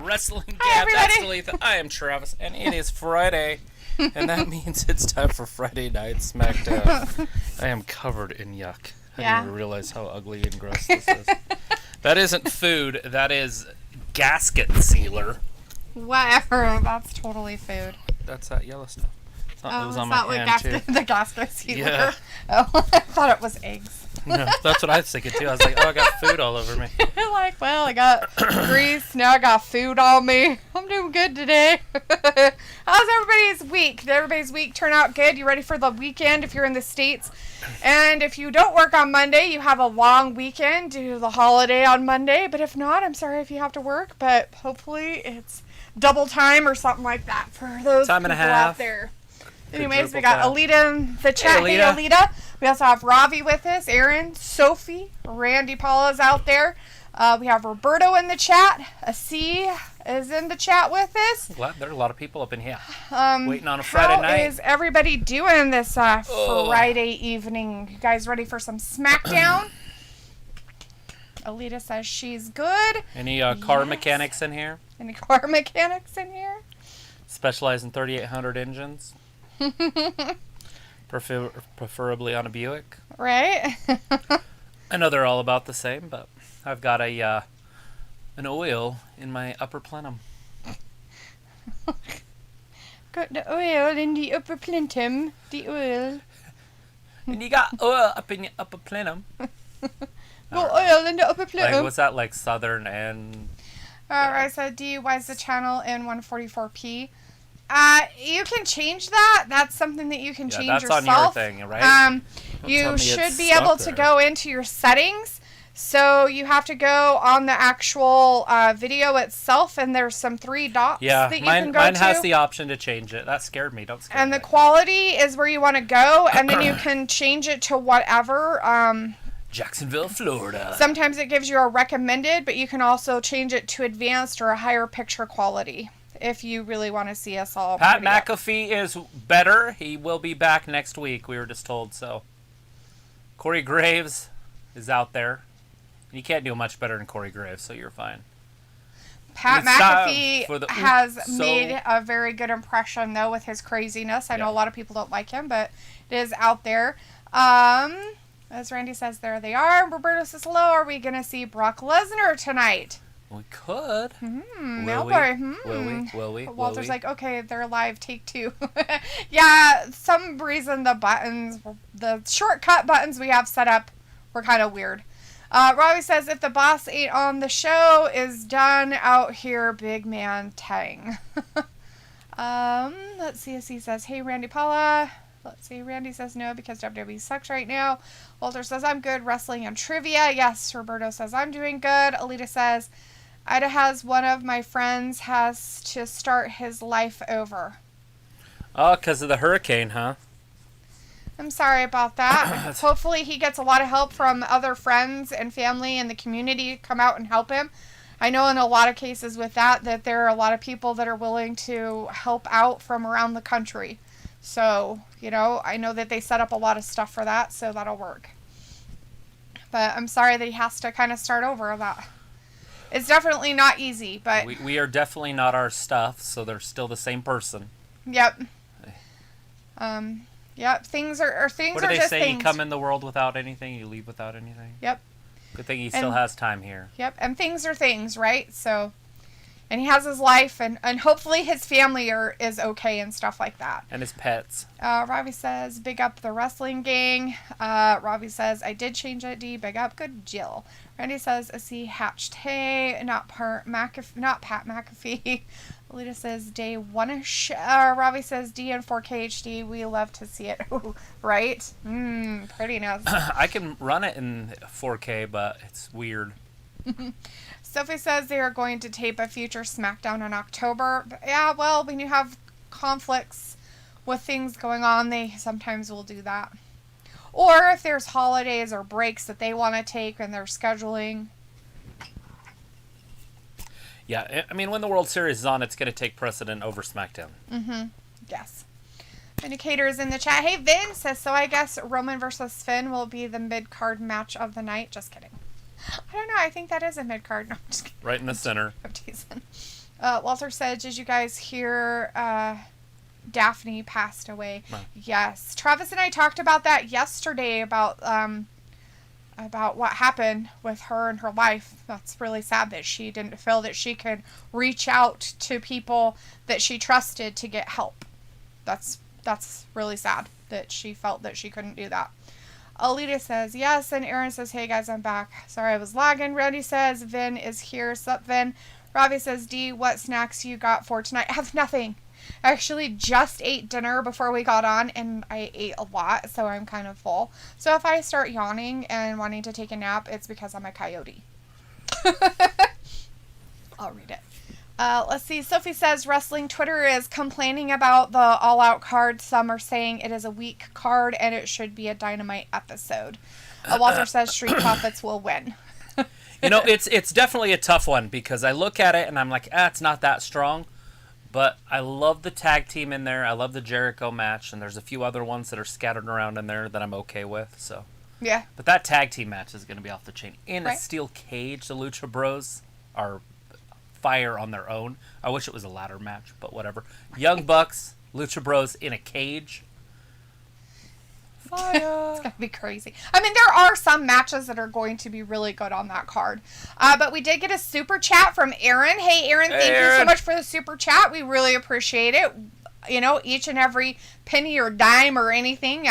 Wrestling Gab, that's Dalethea. I am Travis, and it is Friday, and that means it's time for Friday Night SmackDown. I am covered in yuck. I didn't even realize how ugly and gross this is. That isn't food, that is gasket sealer. Whatever, that's totally food. That's that yellow stuff. It was on my hand, too. The gasket sealer? Yeah. Oh, I thought it was eggs. No, that's what I was thinking, too. I was like, oh, I got food all over me. Like, well, I got grease, now I got food on me. I'm doing good today. How's everybody's week? Did everybody's week turn out good? You ready for the weekend if you're in the States? And if you don't work on Monday, you have a long weekend due to the holiday on Monday. But if not, I'm sorry if you have to work, but hopefully it's double time or something like that for those time and a people half out there. Anyways, we got Alita in the chat. Hey, Alita. We also have Ravi with us, Aaron, Sophie, Randy Paula's out there. We have Roberto in the chat. C is in the chat with us. Well, there are a lot of people up in here waiting on a Friday night. How is everybody doing this Friday evening? You guys ready for some SmackDown? Alita says she's good. Any car mechanics in here? Any car mechanics in here? Specialize in 3800 engines. Preferably on a Buick. Right. I know they're all about the same, but I've got an oil in my upper plenum. Got the oil in the upper plenum. The oil. And you got oil up in your upper plenum. Got oil in the upper plenum. Like, what's that, like Southern and... Alright, so DUI is the channel in 144p. You can change that. That's something that you can change that's yourself. On your thing, right? You should be able to go into your settings. So you have to go on the actual video itself, and there's some 3 dots that you can go to. Mine has the option to change it. That scared me. Don't scare me. And the quality is where you want to go, and then you can change it to whatever. Jacksonville, Florida. Sometimes it gives you a recommended, but you can also change it to advanced or a higher picture quality if you really want to see us all. Pat McAfee is better. He will be back next week, we were just told so. Corey Graves is out there. You can't do much better than Corey Graves, so you're fine. Pat McAfee has made a very good impression, though, with his craziness. I know a lot of people don't like him, but it is out there. As Randy says, there they are. Roberto says, hello, are we going to see Brock Lesnar tonight? We could. Will we? Walter's like, okay, they're live, take 2. Yeah, some reason the shortcut buttons we have set up were kind of weird. Robbie says, if the boss ain't on the show, is done out here, big man tang. Let's see if he says, hey, Randy Paula. Let's see, Randy says no because WWE sucks right now. Walter says, I'm good, wrestling and trivia. Yes, Roberto says, I'm doing good. Alita says, Ida has one of my friends has to start his life over. Oh, because of the hurricane, huh? I'm sorry about that. Hopefully he gets a lot of help from other friends and family in the community to come out and help him. I know in a lot of cases with that there are a lot of people that are willing to help out from around the country. So, I know that they set up a lot of stuff for that, so that'll work. But I'm sorry that he has to kind of start over that. It's definitely not easy, but... We are definitely not our stuff, so they're still the same person. Yep. Yep, things are just things. What do they say? You come in the world without anything, you leave without anything? Yep. Good thing he still has time here. Yep, and things are things, right? So... And he has his life, and hopefully his family is okay and stuff like that. And his pets. Ravi says, big up the wrestling gang. Ravi says, I did change it, D. Big up. Good Jill. Randy says, I see hatched hay, not Pat McAfee. Alita says, day one-ish. Ravi says, D and 4K HD. We love to see it. Right? Pretty nice. I can run it in 4K, but it's weird. Sophie says they are going to tape a future SmackDown in October. Yeah, well, when you have conflicts with things going on, they sometimes will do that. Or if there's holidays or breaks that they want to take and they're scheduling. Yeah, I mean, when the World Series is on, it's going to take precedent over SmackDown. Mm-hmm. Yes. Indicators in the chat. Hey, Vin says, so I guess Roman versus Finn will be the mid-card match of the night. Just kidding. I don't know. I think that is a mid-card. No, I'm just kidding. Right in the center. I'm teasing. Walter said, did you guys hear Daphne passed away? No. Yes. Travis and I talked about that yesterday, about what happened with her and her life. That's really sad that she didn't feel that she could reach out to people that she trusted to get help. That's really sad that she felt that she couldn't do that. Alita says, yes, and Aaron says, hey guys, I'm back. Sorry, I was lagging. Randy says, Vin is here. Sup, Vin? Robbie says, D, what snacks you got for tonight? I have nothing. I actually just ate dinner before we got on, and I ate a lot, so I'm kind of full. So if I start yawning and wanting to take a nap, it's because I'm a coyote. I'll read it. Let's see. Sophie says, wrestling Twitter is complaining about the All Out card. Some are saying it is a weak card and it should be a Dynamite episode. Walter says Street Profits will win. You know, it's definitely a tough one because I look at it and I'm like, it's not that strong. But I love the tag team in there. I love the Jericho match, and there's a few other ones that are scattered around in there that I'm okay with. So yeah. But that tag team match is going to be off the chain. In right. a steel cage, the Lucha Bros are fire on their own. I wish it was a ladder match, but whatever. Young Bucks, Lucha Bros in a cage. Fire. It's going to be crazy. I mean, there are some matches that are going to be really good on that card. But we did get a super chat from Aaron. Hey, Aaron, thank you so much for the super chat. We really appreciate it. You know, each and every penny or dime or anything.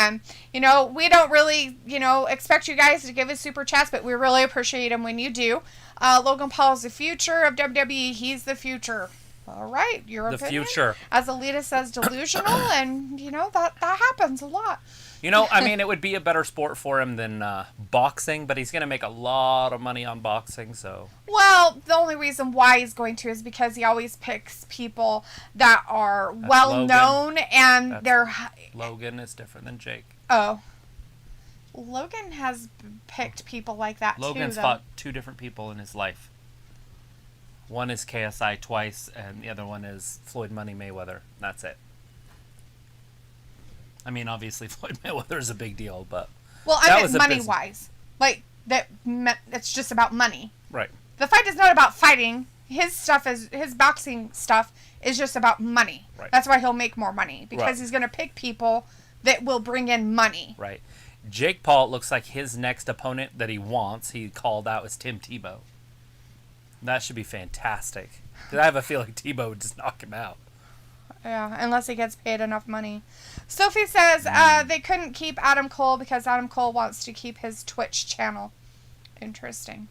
You know, we don't really, expect you guys to give us super chats, but we really appreciate them when you do. Logan Paul is the future of WWE. He's the future. All right, your opinion. The future. As Alita says, delusional, and, that happens a lot. I mean, it would be a better sport for him than boxing, but he's going to make a lot of money on boxing, so... Well, the only reason why he's going to is because he always picks people that are well-known, and they're... Logan is different than Jake. Oh. Logan has picked people like that, Logan's fought two different people in his life. One is KSI twice, and the other one is Floyd Money Mayweather. That's it. I mean, obviously, Floyd Mayweather is a big deal, but... Well, I meant money-wise. Like, it's just about money. Right. The fight is not about fighting. His boxing stuff is just about money. Right. That's why he'll make more money. Because he's going to pick people that will bring in money. Right. Jake Paul looks like his next opponent that he called out, is Tim Tebow. That should be fantastic. Because I have a feeling Tebow would just knock him out. Yeah, unless he gets paid enough money. Sophie says they couldn't keep Adam Cole because Adam Cole wants to keep his Twitch channel. Interesting.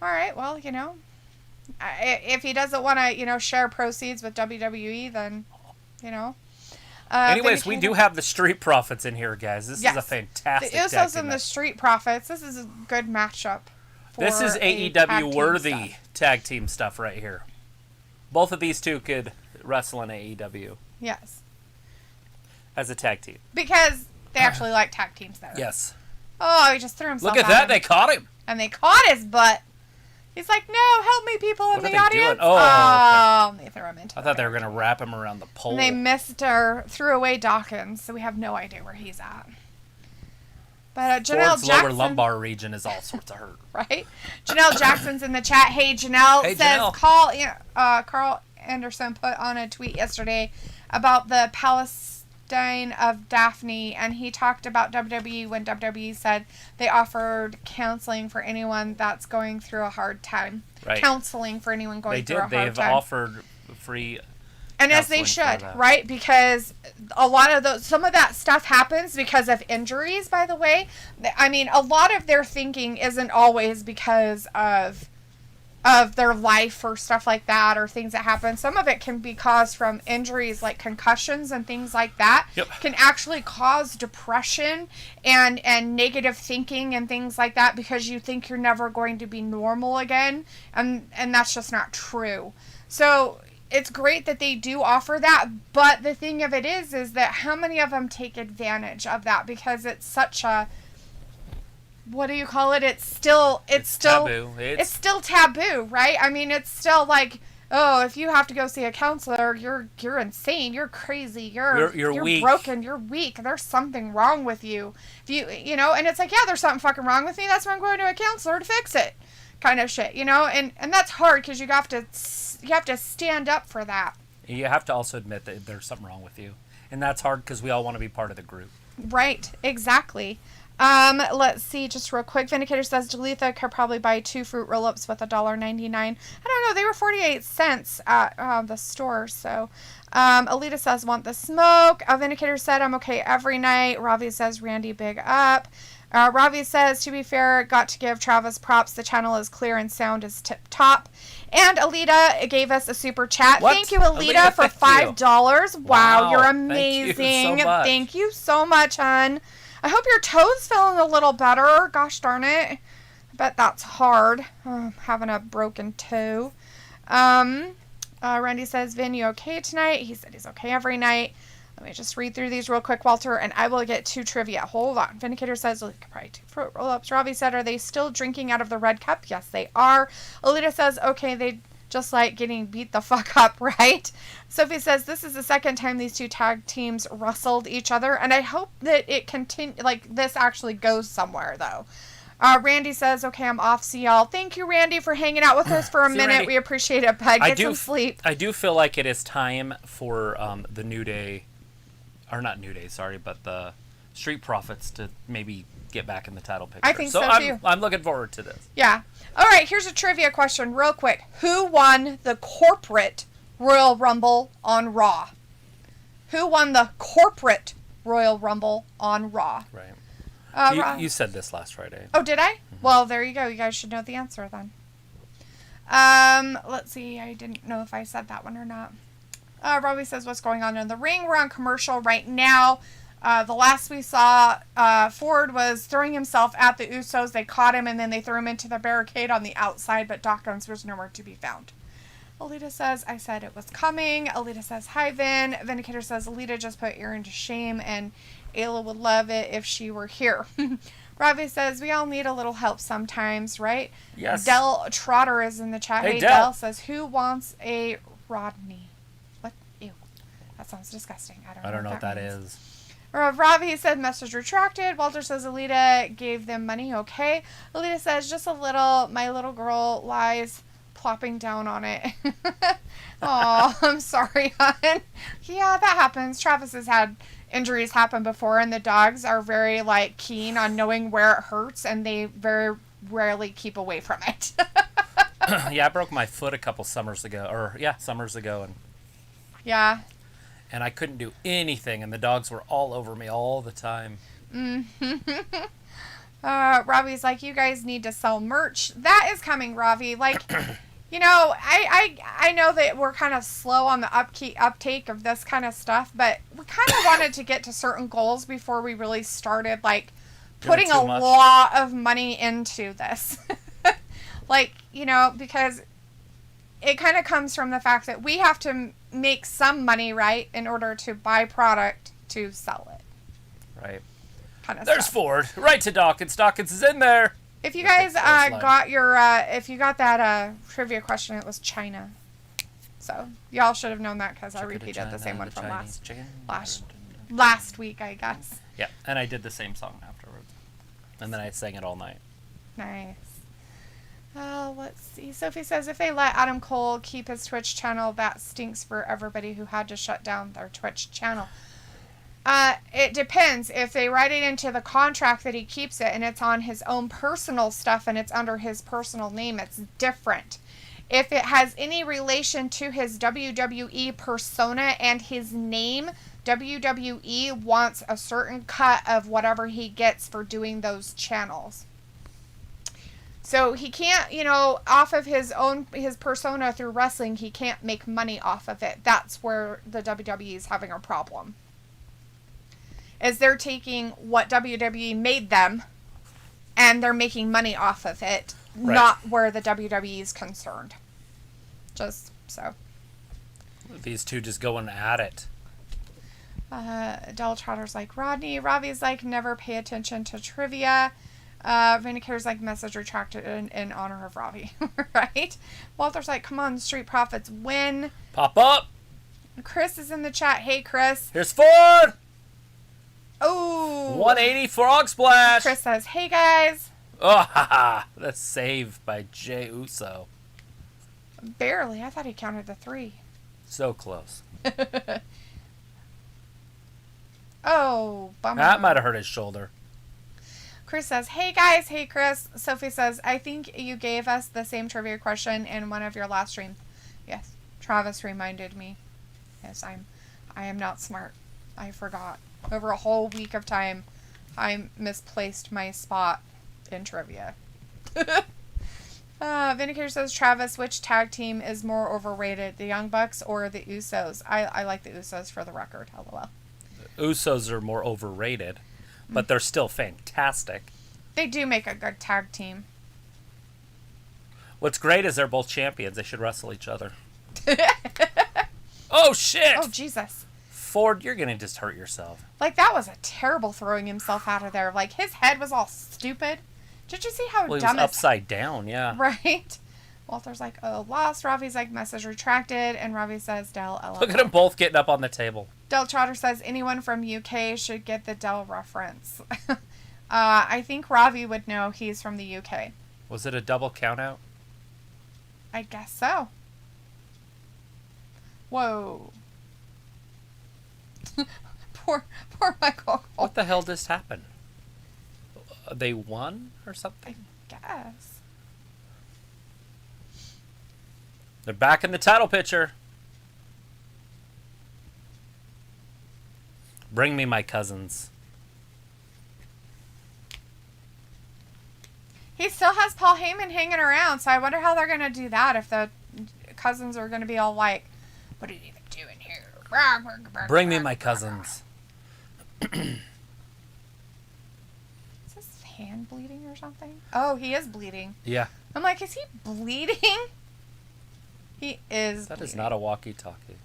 All right, well, if he doesn't want to, share proceeds with WWE, then, Anyways, we do have the Street Profits in here, guys. This is a fantastic The Usos and the Street Profits. This is a good matchup. This is AEW worthy tag team stuff right here. Both of these two could wrestle in AEW. Yes. As a tag team. Because they actually like tag teams, though. Yes. Oh, he just threw himself Look at that. They caught him. And they caught his butt. He's like, no, help me, people in the audience. Doing? Oh, okay. They threw him into I thought they were going to wrap him around the pole. And they missed or threw away Dawkins, so we have no idea where he's at. But Janelle Ford's Jackson... lower lumbar region is all sorts of hurt. Right? Janelle Jackson's in the chat. Hey, Janelle says, Carl Anderson put on a tweet yesterday about the Palestine of Daphne, and he talked about WWE when WWE said they offered counseling for anyone that's going through a hard time. Right. Counseling for anyone going through a hard time. They've offered free... And as they should, right? Because some of that stuff happens because of injuries, by the way. I mean, a lot of their thinking isn't always because of their life or stuff like that or things that happen. Some of it can be caused from injuries like concussions and things like that. Yep. Can actually cause depression and negative thinking and things like that because you think you're never going to be normal again. And that's just not true. So... it's great that they do offer that, but the thing of it is that how many of them take advantage of that, because it's such a, what do you call it? It's still taboo. It's still taboo, right? I mean, it's still like, oh, if you have to go see a counselor, you're insane, you're crazy, you're weak. Broken, you're weak. There's something wrong with you. If you know, and it's like, yeah, there's something fucking wrong with me. That's why I'm going to a counselor to fix it, kind of shit, you know. And that's hard because you have to stand up for that. You have to also admit that there's something wrong with you, and that's hard because we all want to be part of the group. Right. Exactly. Let's see, just real quick. Vindicator says Dalethea could probably buy 2 fruit roll-ups with $1.99. I don't know, they were 48 cents at the store, so. Alita says, want the smoke. Vindicator said, I'm okay every night. Ravi says, Randy, big up. Ravi says, to be fair, got to give Travis props. The channel is clear and sound is tip-top. And Alita gave us a super chat. What? Thank you, Alita, for $5. Wow, you're Thank amazing. you so much. Thank you so much, hon. I hope your toe's feeling a little better. Gosh darn it. I bet that's hard. Having a broken toe. Randy says, Vin, you okay tonight? He said he's okay every night. Let me just read through these real quick, Walter, and I will get to trivia. Hold on. Vindicator says, well, probably 2 fruit roll-ups. Ravi said, are they still drinking out of the red cup? Yes, they are. Alita says, okay, they just like getting beat the fuck up, right? Sophie says, this is the second time these 2 tag teams wrestled each other, and I hope that it this actually goes somewhere, though. Randy says, okay, I'm off. See y'all. Thank you, Randy, for hanging out with us for a minute. Randy, we appreciate it, bud. Get some sleep. I do feel like it is time for the New Day, or not New Day, sorry, but the Street Profits to maybe get back in the title picture. I think so too. I'm looking forward to this. Yeah. All right, here's a trivia question real quick. Who won the corporate Royal Rumble on Raw? Who won the corporate Royal Rumble on Raw? Right. You said this last Friday. Oh, did I? Mm-hmm. Well, there you go. You guys should know the answer then. Let's see. I didn't know if I said that one or not. Robbie says, what's going on in the ring? We're on commercial right now. The last we saw, Ford was throwing himself at the Usos. They caught him, and then they threw him into the barricade on the outside, but Dawkins was nowhere to be found. Alita says, I said it was coming. Alita says, hi, Vin. Vindicator says, Alita just put Aaron to shame, and Ayla would love it if she were here. Ravi says, we all need a little help sometimes, right? Yes. Del Trotter is in the chat. Hey, Del says, who wants a Rodney? What? Ew. That sounds disgusting. I don't know what that is. Ravi said, message retracted. Walter says, Alita gave them money. Okay. Alita says, just a little. My little girl lies plopping down on it. Oh, I'm sorry, hon. Yeah, that happens. Travis has had injuries happen before, and the dogs are very, keen on knowing where it hurts, and they very rarely keep away from it. Yeah, I broke my foot a couple summers ago. And yeah. And I couldn't do anything, and the dogs were all over me all the time. Mm-hmm. Ravi's like, you guys need to sell merch. That is coming, Ravi. You know, I know that we're kind of slow on the uptake of this kind of stuff, but we kind of wanted to get to certain goals before we really started, putting a lot of money into this. Because it kind of comes from the fact that we have to make some money, right, in order to buy product to sell it. Right. Kind of There's stuff. Ford. Right to Dawkins. Dawkins is in there. If you guys got your, if you got that trivia question, it was China. So y'all should have known that because I repeated the same one from last week, I guess. Yeah, and I did the same song afterwards, and then I sang it all night. Nice. Let's see. Sophie says, if they let Adam Cole keep his Twitch channel, that stinks for everybody who had to shut down their Twitch channel. It depends. If they write it into the contract that he keeps it and it's on his own personal stuff and it's under his personal name, it's different. If it has any relation to his WWE persona and his name, WWE wants a certain cut of whatever he gets for doing those channels. So he can't, off of his persona through wrestling, he can't make money off of it. That's where the WWE is having a problem. Is they're taking what WWE made them and they're making money off of it, right. Not where the WWE is concerned. Just so. These two just going at it. Del Trotter's like, Rodney. Ravi's like, never pay attention to trivia. Vindicator's like, message retracted in honor of Ravi. Right? Walter's like, come on, Street Profits win. Pop up. Chris is in the chat. Hey, Chris. Here's Ford. Oh. 180 frog splash. Chris says, hey, guys. Oh, haha. That's saved by Jey Uso. Barely. I thought he counted to 3. So close. Oh, bummer. That might have hurt his shoulder. Chris says, hey guys, hey Chris. Sophie says, I think you gave us the same trivia question in one of your last streams. Yes, Travis reminded me. Yes, I am not smart. I forgot. Over a whole week of time, I misplaced my spot in trivia. Vindicator says, Travis, which tag team is more overrated, the Young Bucks or the Usos? I like the Usos for the record. LOL. The Usos are more overrated, but they're still fantastic. They do make a good tag team. What's great is they're both champions. They should wrestle each other. Oh, shit! Oh, Jesus. Ford, you're going to just hurt yourself. Like, that was a terrible throwing himself out of there. Like, his head was all stupid. Did you see how Well, he dumb was upside down, yeah. Right? Walter's like, oh, lost. Ravi's like, message retracted. And Ravi says, Del, LOL. Look at them both getting up on the table. Del Trotter says, anyone from UK should get the Del reference. I think Ravi would know he's from the UK. Was it a double count out? I guess so. Whoa. poor Michael. What the hell just happened? They won or something? I guess. They're back in the title picture. Bring me my cousins. He still has Paul Heyman hanging around, so I wonder how they're going to do that if the cousins are going to be all like, what are you even doing here? Bring me my cousins. Is his hand bleeding or something? Oh, he is bleeding. Yeah. I'm like, is he bleeding? He is That bleeding. is not a walkie-talkie.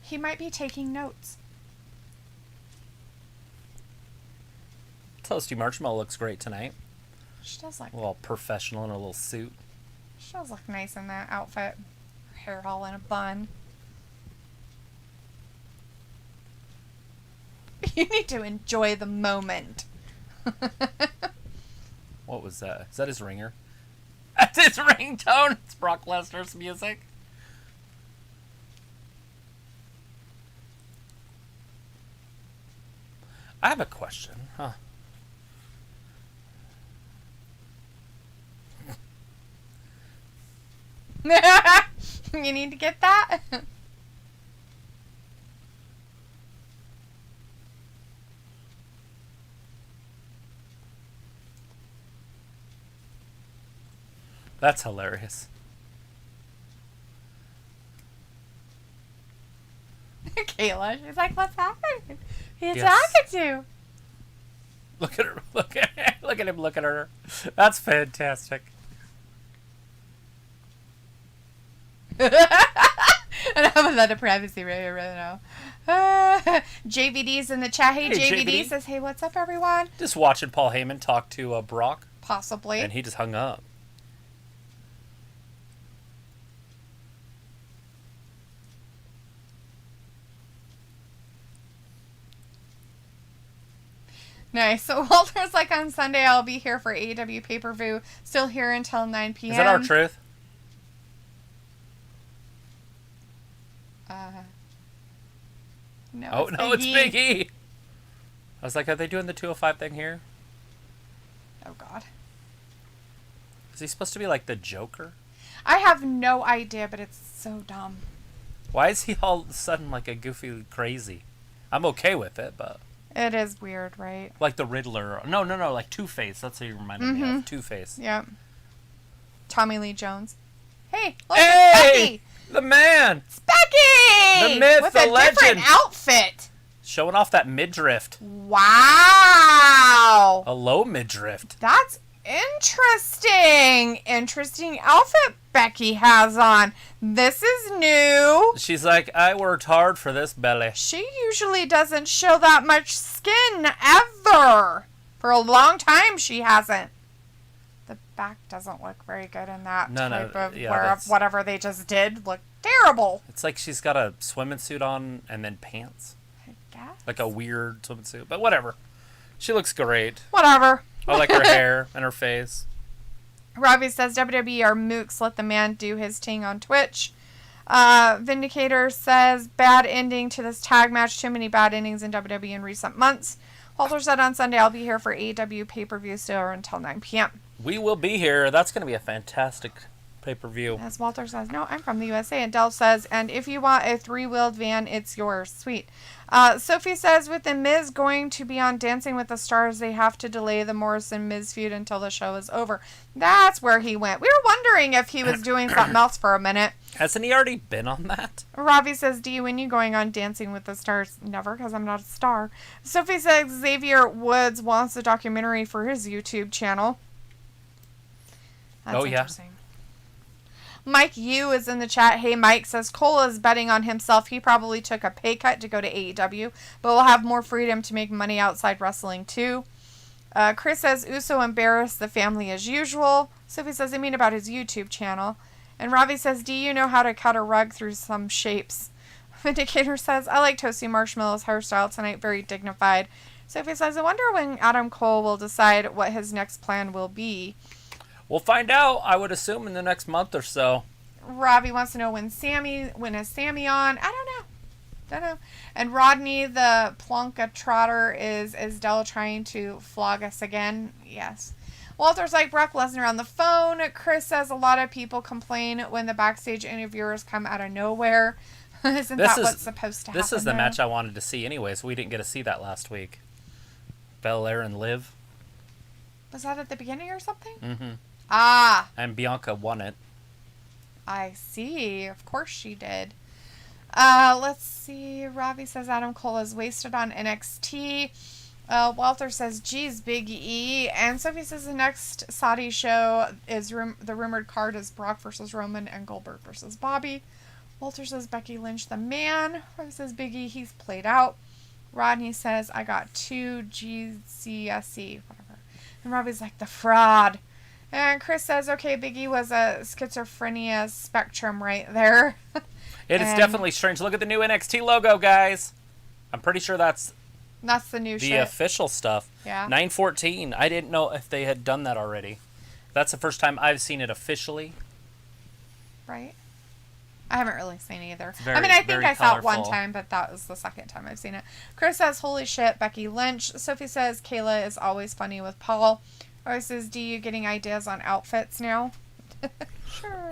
He might be taking notes. Toasty Marshmallow looks great tonight. She does look. A little professional in a little suit. She does look nice in that outfit. Her hair all in a bun. You need to enjoy the moment. What was that? Is that his ringer? That's his ringtone. It's Brock Lesnar's music. I have a question. Huh. You need to get that? That's hilarious. Kayla, she's like, what's happening? He's Yes. talking to. Look at her. Look at him. Look at her. That's fantastic. And I have another privacy right now. JVD's in the chat. Hey, JVD, JVD says, hey, what's up, everyone? Just watching Paul Heyman talk to Brock, Possibly. and he just hung up. Nice. So Walter's like, on Sunday, I'll be here for AEW pay-per-view. Still here until 9 p.m. Is that our truth? No. Oh, it's no, Big it's E. Big E. I was like, are they doing the 205 thing here? Oh, God. Is he supposed to be like the Joker? I have no idea, but it's so dumb. Why is he all of a sudden like a goofy crazy? I'm okay with it, but... It is weird, right? Like the Riddler. No, like Two-Face. That's what you reminded me of. Two-Face. Yep. Tommy Lee Jones. Hey, look, Hey! it's Becky! The man! It's Becky! The myth, with the a legend. different outfit. Showing off that midriff. Wow. A low midriff. That's Interesting outfit Becky has on. This is new. She's like, I worked hard for this belly. She usually doesn't show that much skin, ever. For a long time, she hasn't. The back doesn't look very good in that whatever they just did. Looked terrible. It's like she's got a swimming suit on and then pants. I guess. Like a weird swimming suit. But whatever. She looks great. Whatever. I like her hair and her face. Robbie says WWE are mooks. Let the man do his thing on Twitch. Vindicator says bad ending to this tag match. Too many bad endings in WWE in recent months. Walter said on Sunday I'll be here for AEW pay-per-view still until 9 p.m. We will be here. That's going to be a fantastic pay-per-view. As Walter says, no, I'm from the USA. And Del says, and if you want a 3-wheeled van, it's yours. Sweet. Sophie says, with The Miz going to be on Dancing with the Stars, they have to delay the Morrison-Miz feud until the show is over. That's where he went. We were wondering if he was doing something else for a minute. Hasn't he already been on that? Robbie says, D, when you going on Dancing with the Stars? Never, because I'm not a star. Sophie says, Xavier Woods wants a documentary for his YouTube channel. That's interesting. Mike Yu is in the chat. Hey, Mike says Cole is betting on himself. He probably took a pay cut to go to AEW, but will have more freedom to make money outside wrestling too. Chris says Uso embarrassed the family as usual. Sophie says, I mean about his YouTube channel. And Ravi says, do you know how to cut a rug through some shapes? Vindicator says, I like Toasty Marshmallow's hairstyle tonight. Very dignified. Sophie says, I wonder when Adam Cole will decide what his next plan will be. We'll find out, I would assume, in the next month or so. Robbie wants to know when is Sammy on? I don't know. And Rodney, the Plonka Trotter, is Del trying to flog us again? Yes. Walter's like Brock Lesnar on the phone. Chris says a lot of people complain when the backstage interviewers come out of nowhere. Isn't that what's supposed to happen? This is the match I wanted to see anyway, so we didn't get to see that last week. Belair and Liv. Was that at the beginning or something? Mm-hmm. Ah. And Bianca won it. I see. Of course she did. Let's see. Robbie says Adam Cole is wasted on NXT. Walter says, geez, Big E. And Sophie says the next Saudi show is the rumored card is Brock versus Roman and Goldberg versus Bobby. Walter says Becky Lynch the man. Robbie says Big E, he's played out. Rodney says, I got 2 GCSE, whatever. And Robbie's like, the fraud. And Chris says, okay, Big E was a schizophrenia spectrum right there. It is definitely strange. Look at the new NXT logo, guys. I'm pretty sure that's the new shit. The official stuff. Yeah. 9/14. I didn't know if they had done that already. That's the first time I've seen it officially. Right. I haven't really seen it either. Very, I mean, I think I saw it one colorful. time, but that was the second time I've seen it. Chris says, holy shit, Becky Lynch. Sophie says, Kayla is always funny with Paul. Roy says, do you getting ideas on outfits now? Sure.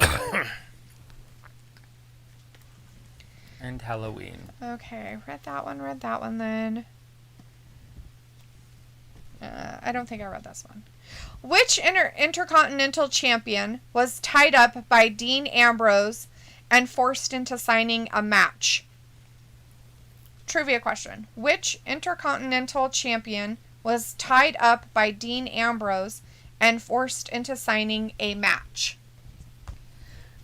And Halloween. Okay, read that one then. I don't think I read this one. Which Intercontinental Champion was tied up by Dean Ambrose and forced into signing a match? Trivia question. Which Intercontinental Champion was tied up by Dean Ambrose and forced into signing a match?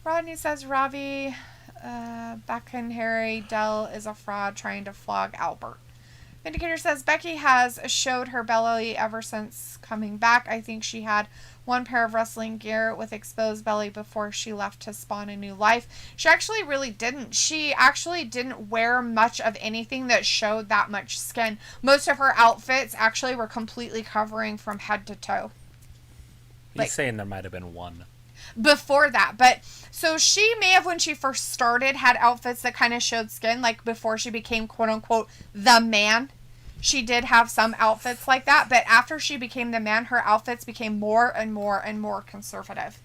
Rodney says, Ravi, Beck and Harry, Del is a fraud trying to flog Albert. Vindicator says, Becky has showed her belly ever since coming back. I think she had one pair of wrestling gear with exposed belly before she left to spawn a new life. She actually really didn't. She actually didn't wear much of anything that showed that much skin. Most of her outfits actually were completely covering from head to toe. He's saying there might have been one. Before that, but so she may have, when she first started, had outfits that kind of showed skin, like before she became quote unquote the man. She did have some outfits like that, but after she became the man, her outfits became more and more and more conservative.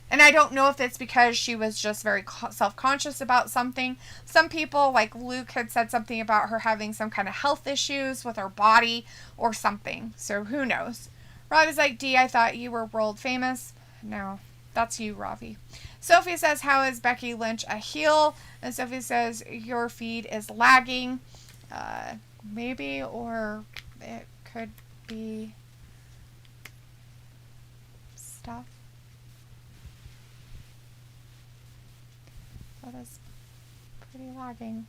And I don't know if it's because she was just very self-conscious about something. Some people, like Luke, had said something about her having some kind of health issues with her body or something. So who knows? Robbie's like, D, I thought you were world famous. No. That's you, Ravi. Sophie says, how is Becky Lynch a heel? And Sophie says, your feed is lagging. Maybe, or it could be stuff. That is pretty lagging.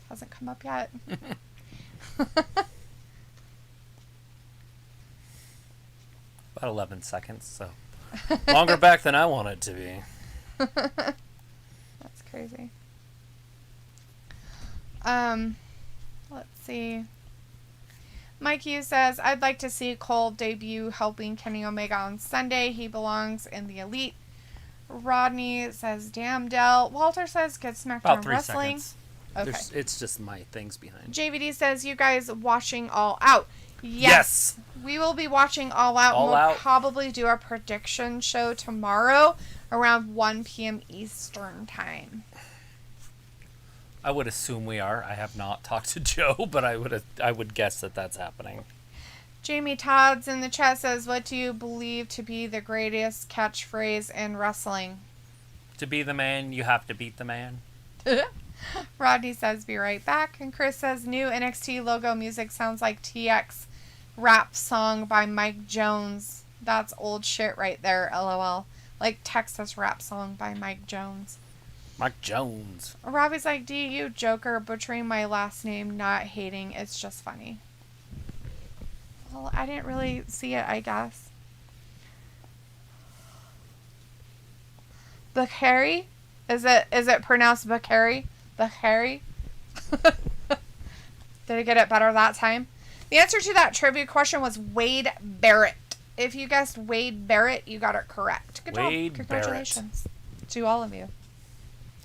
Hasn't come up yet. About 11 seconds, so longer back than I want it to be. That's crazy. Let's see. Mike Hughes says, I'd like to see Cole debut helping Kenny Omega on Sunday. He belongs in the Elite. Rodney says, damn, Del. Walter says, good SmackDown About 3 Wrestling. seconds. Okay. It's just my things behind. JVD says, you guys watching All Out. Yes. We will be watching All Out. All We'll Out. probably do a prediction show tomorrow around 1 p.m. Eastern time. I would assume we are. I have not talked to Joe, but I would guess that that's happening. Jamie Todd's in the chat says, what do you believe to be the greatest catchphrase in wrestling? To be the man, you have to beat the man. Rodney says, be right back. And Chris says, new NXT logo music sounds like TX rap song by Mike Jones. That's old shit right there, LOL. Like Texas rap song by Mike Jones. Mike Jones. Robbie's like, you joker, butchering my last name, not hating. It's just funny. Well, I didn't really see it, I guess. Bukhari? Is it pronounced Bukhari? Bukhari? Did I get it better that time? The answer to that trivia question was Wade Barrett. If you guessed Wade Barrett, you got it correct. Good Wade job. Congratulations to all of you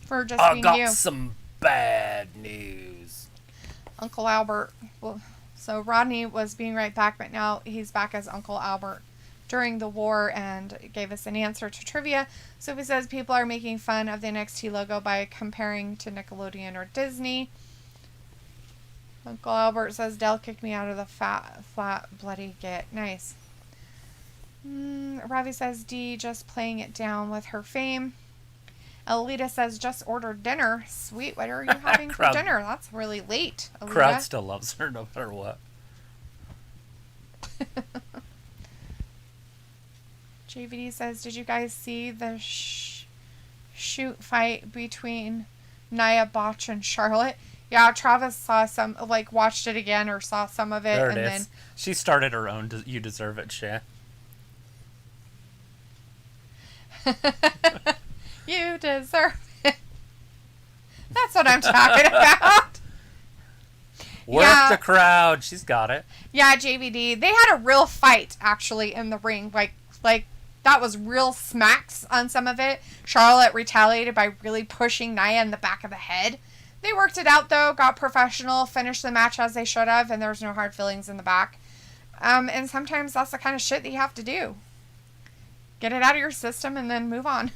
for just I being got you. some bad news. Uncle Albert. Well, so Rodney was being right back, but now he's back as Uncle Albert during the war and gave us an answer to trivia. So he says people are making fun of the NXT logo by comparing to Nickelodeon or Disney. Uncle Albert says, Del kicked me out of the flat, bloody git. Nice. Ravi says, D just playing it down with her fame. Alita says, just ordered dinner. Sweet, what are you having for dinner? That's really late, Alita. Crowd still loves her no matter what. JVD says, did you guys see the shoot fight between Nia Botch and Charlotte? Yeah, Travis saw some, watched it again or saw some of it. There it and is. Then She started her own You Deserve It shit. You deserve it. That's what I'm talking about. Work the crowd. She's got it. Yeah, JVD. They had a real fight, actually, in the ring. Like that was real smacks on some of it. Charlotte retaliated by really pushing Nia in the back of the head. They worked it out, though, got professional, finished the match as they should have, and there was no hard feelings in the back. And sometimes that's the kind of shit that you have to do. Get it out of your system and then move on.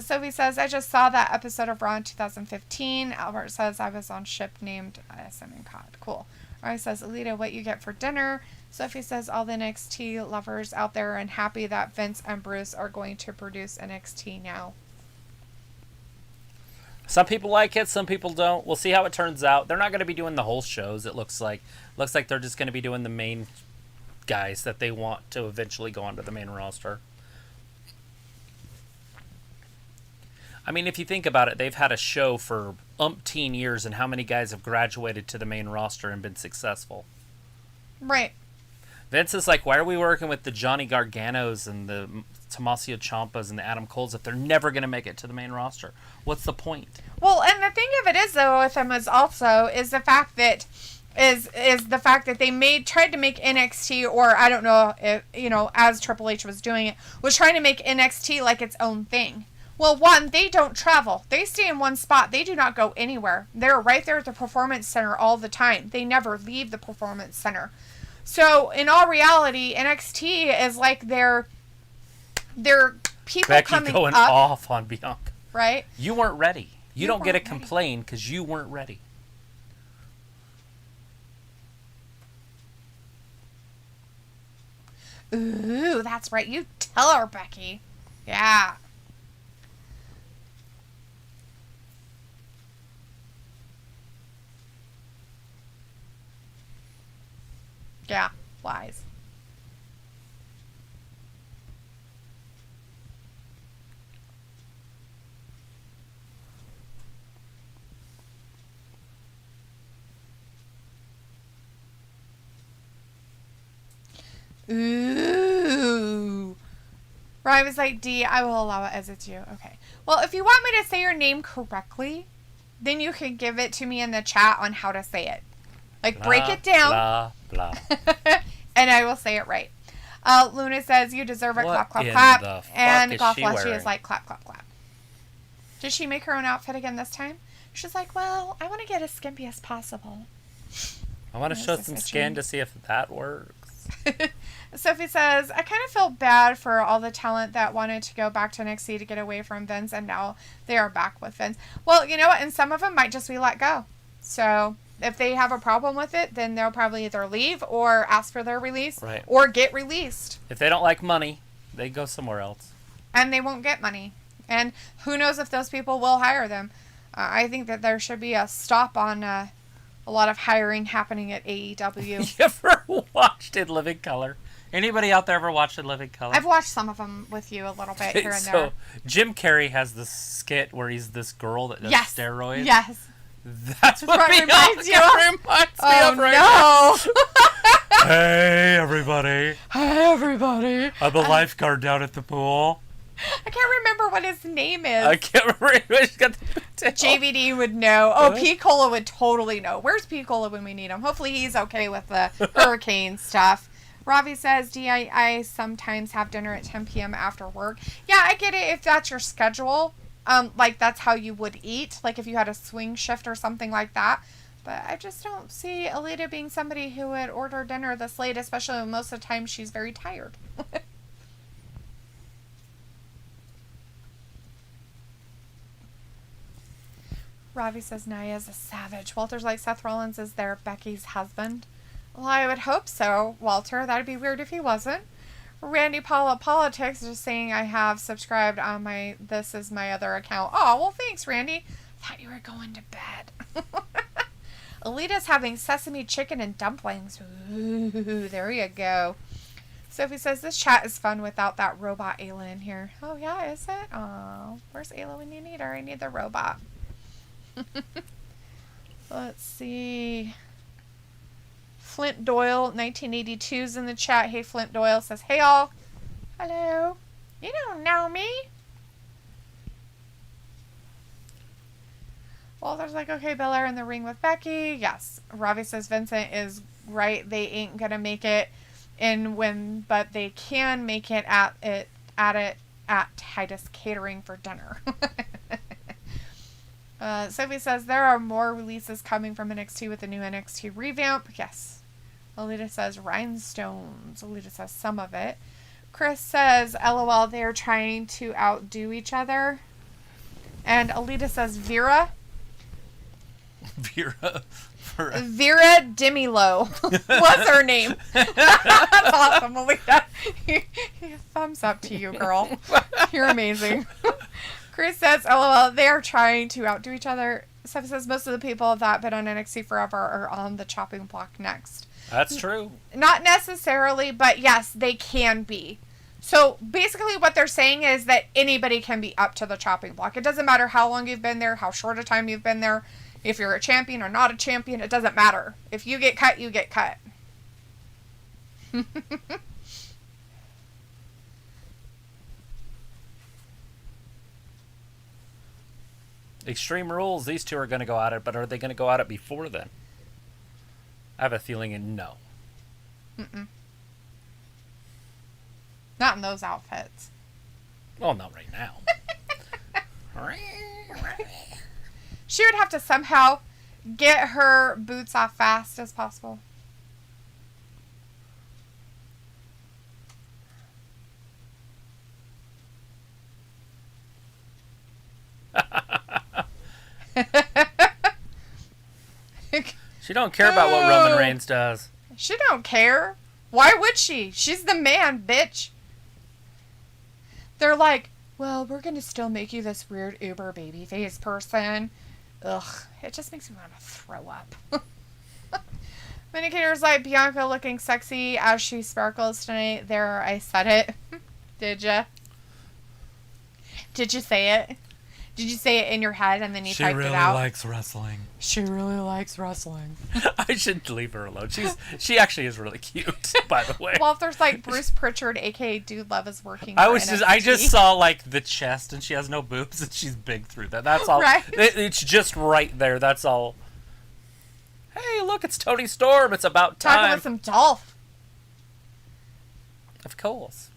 Sophie says, I just saw that episode of Raw in 2015. Albert says, I was on ship named SM and COD. Cool. Roy says, Alita, what you get for dinner? Sophie says, all the NXT lovers out there are unhappy that Vince and Bruce are going to produce NXT now. Some people like it, some people don't. We'll see how it turns out. They're not going to be doing the whole shows, it looks like. Looks like they're just going to be doing the main guys that they want to eventually go onto the main roster. I mean, if you think about it, they've had a show for umpteen years, and how many guys have graduated to the main roster and been successful? Right. Vince is like, why are we working with the Johnny Garganos and the Tommaso Ciampas and the Adam Coles if they're never going to make it to the main roster? What's the point? Well, and the thing of it is, though, with them is also is the fact that they tried to make NXT, or I don't know if, as Triple H was doing it, was trying to make NXT like its own thing. Well, one, they don't travel. They stay in one spot. They do not go anywhere. They're right there at the Performance Center all the time. They never leave the Performance Center. So, in all reality, NXT is like their people Becky coming going up. off on Bianca. Right? You weren't ready. You don't get to weren't complain because you weren't ready. Ooh, that's right. You tell her, Becky. Yeah. Yeah, lies. Ooh. Ryan was like, D, I will allow it as it's you. Okay. Well, if you want me to say your name correctly, then you can give it to me in the chat on how to say it. Like, blah, break it down. Blah, blah. And I will say it right. Luna says, you deserve a clap, clap, clap. And Golf Leslie is like, clap, clap, clap. Did she make her own outfit again this time? She's like, well, I want to get as skimpy as possible. I want to show some skin to see if that works. Sophie says, I kind of feel bad for all the talent that wanted to go back to NXT to get away from Vince, and now they are back with Vince. Well, you know what? And some of them might just be let go. So if they have a problem with it, then they'll probably either leave or ask for their release or get released. If they don't like money, they go somewhere else. And they won't get money. And who knows if those people will hire them. I think that there should be a stop on a lot of hiring happening at AEW. You ever watched In Living Color? Anybody out there ever watched In Living Color? I've watched some of them with you a little bit here and there. So Jim Carrey has this skit where he's this girl that does steroids. Yes. That's what reminds me of right now. Hey, everybody. Hey, everybody. I'm a lifeguard down at the pool. I can't remember what his name is. I can't remember. He's got the JVD would know. Oh, P-Cola would totally know. Where's P-Cola when we need him? Hopefully he's okay with the hurricane stuff. Ravi says, I sometimes have dinner at 10 p.m. after work. Yeah, I get it if that's your schedule. Like, that's how you would eat. Like, if you had a swing shift or something like that. But I just don't see Alita being somebody who would order dinner this late, especially when most of the time she's very tired. Ravi says Naya's a savage. Walter's like, Seth Rollins is their Becky's husband. Well, I would hope so, Walter. That'd be weird if he wasn't. Randy Paula Politics is just saying I have subscribed on this is my other account. Oh, well, thanks, Randy. Thought you were going to bed. Alita's having sesame chicken and dumplings. Ooh, there you go. Sophie says, this chat is fun without that robot Ayla in here. Oh, yeah, is it? Oh, where's Ayla when you need her? I need the robot. Let's see. Flint Doyle 1982's in the chat. Hey, Flint Doyle says, hey all. Hello. You don't know me. Walter's like, okay, Belair in the ring with Becky. Yes. Ravi says Vincent is right. They ain't gonna make it but they can make it at Titus Catering for dinner. Sophie says, there are more releases coming from NXT with the new NXT revamp. Yes. Alita says, rhinestones. Alita says, some of it. Chris says, LOL, they're trying to outdo each other. And Alita says, Vera. Vera Demilo was her name. That's awesome, Alita. Thumbs up to you, girl. You're amazing. Chris says, LOL, they are trying to outdo each other. Steph says, most of the people that have been on NXT forever are on the chopping block next. That's true. Not necessarily, but yes, they can be. So basically what they're saying is that anybody can be up to the chopping block. It doesn't matter how long you've been there, how short a time you've been there, if you're a champion or not a champion, it doesn't matter. If you get cut, you get cut. Extreme Rules, these two are going to go at it, but are they going to go at it before then? I have a feeling no. Mm-mm. Not in those outfits. Well, not right now. She would have to somehow get her boots off fast as possible. She don't care about what Roman Reigns does. She don't care. Why would she? She's the man, bitch. They're like, well, we're going to still make you this weird uber babyface person. Ugh, it just makes me want to throw up. Minicator's like, Bianca looking sexy as she sparkles tonight. There, I said it. Did ya? Did you say it? Did you say it in your head and then you typed it out? She really likes wrestling. She really likes wrestling. I should leave her alone. She actually is really cute, by the way. Well, if there's like Bruce Pritchard, aka Dude Love, is working. I just saw like the chest, and she has no boobs, and she's big through that. That's all. Right. It's just right there. That's all. Hey, look, it's Tony Storm. It's about time. Talking with some Dolph. Of course.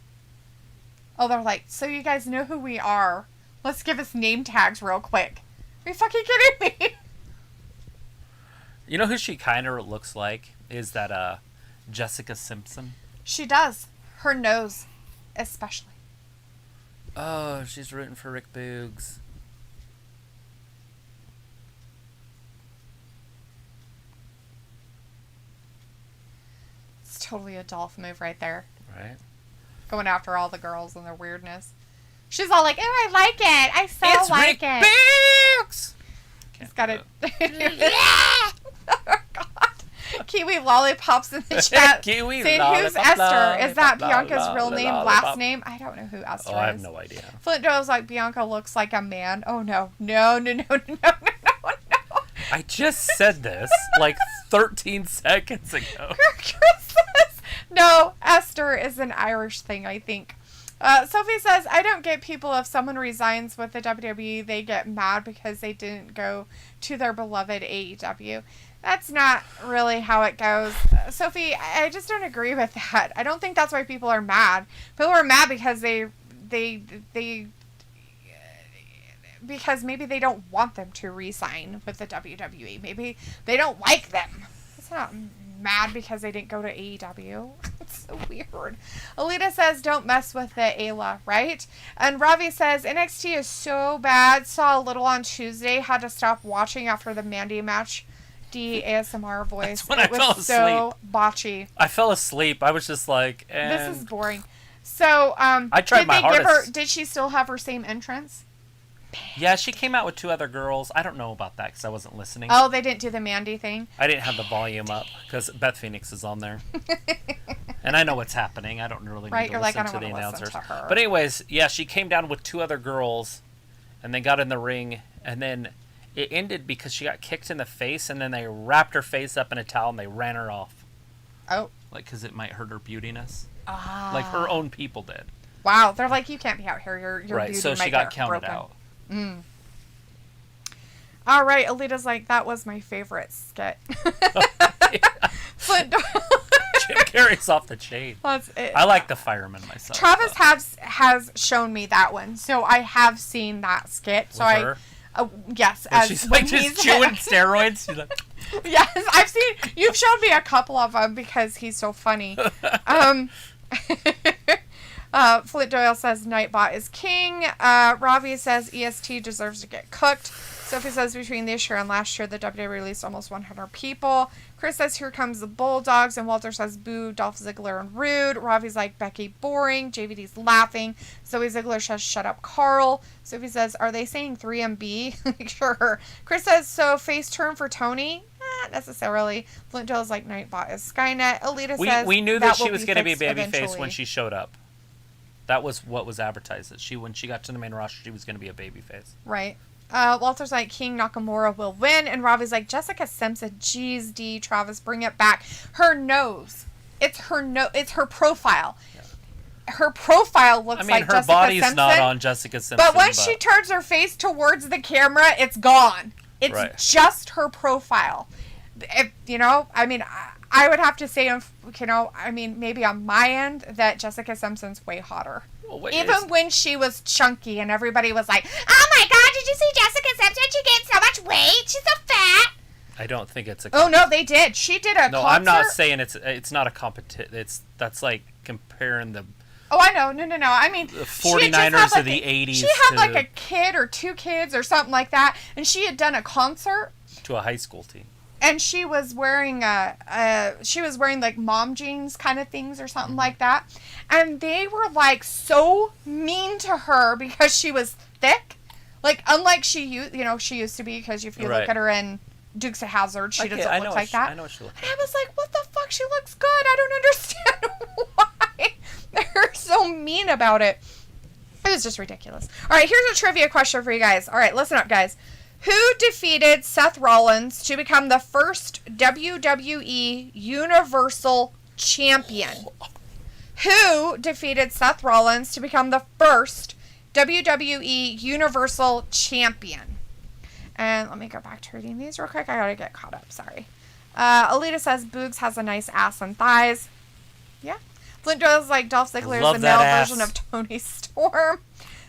Oh, they're like, so you guys know who we are. Let's give us name tags real quick. Are you fucking kidding me? You know who she kind of looks like? Is that Jessica Simpson? She does. Her nose, especially. Oh, she's rooting for Rick Boogs. It's totally a Dolph move right there. Right. Going after all the girls and their weirdness. She's all like, oh, I like it. I so like Rick it. Boogs! He's got it. Oh, God. Kiwi Lollipops in the chat. Kiwi saying, who's lollipop, Esther? Is that lollipop, Bianca's real name, lollipop. last name? I don't know who Esther is. Oh, I have no idea. Flint Doyle's like, Bianca looks like a man. Oh, no. No. I just said this like 13 seconds ago. Chris says, no, Esther is an Irish thing, I think. Sophie says, I don't get people, if someone resigns with the WWE, they get mad because they didn't go to their beloved AEW. That's not really how it goes. Sophie, I just don't agree with that. I don't think that's why people are mad. People are mad because because maybe they don't want them to re-sign with the WWE. Maybe they don't like them. It's not mad because they didn't go to AEW. It's so weird. Alita says, don't mess with the Ayla, right? And Ravi says, NXT is so bad. Saw a little on Tuesday. Had to stop watching after the Mandy match. D ASMR voice. That's when I fell asleep. So botchy. I fell asleep. I was just like, this is boring. So, I tried my hardest. Did she still have her same entrance? Yeah, she came out with 2 other girls. I don't know about that because I wasn't listening. Oh, they didn't do the Mandy thing? I didn't have the volume up because Beth Phoenix is on there. And I know what's happening. I don't really need to listen to the announcers. But anyways, yeah, she came down with 2 other girls, and they got in the ring, and then it ended because she got kicked in the face, and then they wrapped her face up in a towel, and they ran her off. Oh. Like, because it might hurt her beautiness. Ah. Like, her own people did. Wow. They're like, you can't be out here. Your right, beauty so she might got get counted broken. out. Mm. All right, Alita's like, that was my favorite skit. Flint Jim Carrey's off the chain. I like the fireman myself. Travis has shown me that one, so I have seen that skit. So her? Yes, when she's like just chewing steroids. She's like, yes, I've seen. You've shown me a couple of them because he's so funny. Flint Doyle says Nightbot is king. Ravi says EST deserves to get cooked. Sophie says between this year and last year, the WWE released almost 100 people. Chris says here comes the Bulldogs. And Walter says boo, Dolph Ziggler and rude. Ravi's like Becky boring. JVD's laughing. Zoe Ziggler says shut up, Carl. Sophie says are they saying 3MB? Sure. Chris says so face turn for Tony? Not necessarily. Flint Doyle's like Nightbot is Skynet. Alita says we knew that she was going to be a babyface babyface when she showed up. That was what was advertised. That when she got to the main roster, she was going to be a babyface. Right. Walter's like, King Nakamura will win. And Ravi's like, Jessica Simpson, geez, D, Travis, bring it back. Her nose. It's her profile. Yeah. Her profile looks like Jessica Simpson. her body's not on Jessica Simpson. But when she turns her face towards the camera, it's gone. It's just her profile. I would have to say, maybe on my end, that Jessica Simpson's way hotter. Well, even when she was chunky and everybody was like, oh my God, did you see Jessica Simpson? She gained so much weight. She's so fat. I don't think it's a... Oh, no, they did. She did a concert. No, I'm not saying it's not a competition. That's like comparing the... Oh, I know. No. I mean... The 49ers of the 80s. She had like a kid or 2 kids or something like that. And she had done a concert. To a high school team. And she was wearing like mom jeans kind of things or something like that. And they were like so mean to her because she was thick. Like unlike she used to be, because if you look at her in Dukes of Hazzard, she doesn't look like that. I know what she looks like. And I was like, what the fuck? She looks good. I don't understand why they're so mean about it. It was just ridiculous. All right, here's a trivia question for you guys. All right, listen up, guys. Who defeated Seth Rollins to become the first WWE Universal Champion? Who defeated Seth Rollins to become the first WWE Universal Champion? And let me go back to reading these real quick. I gotta get caught up. Sorry. Alita says Boogs has a nice ass and thighs. Yeah. Flint Doyle's like Dolph Ziggler is the male version of Tony Storm.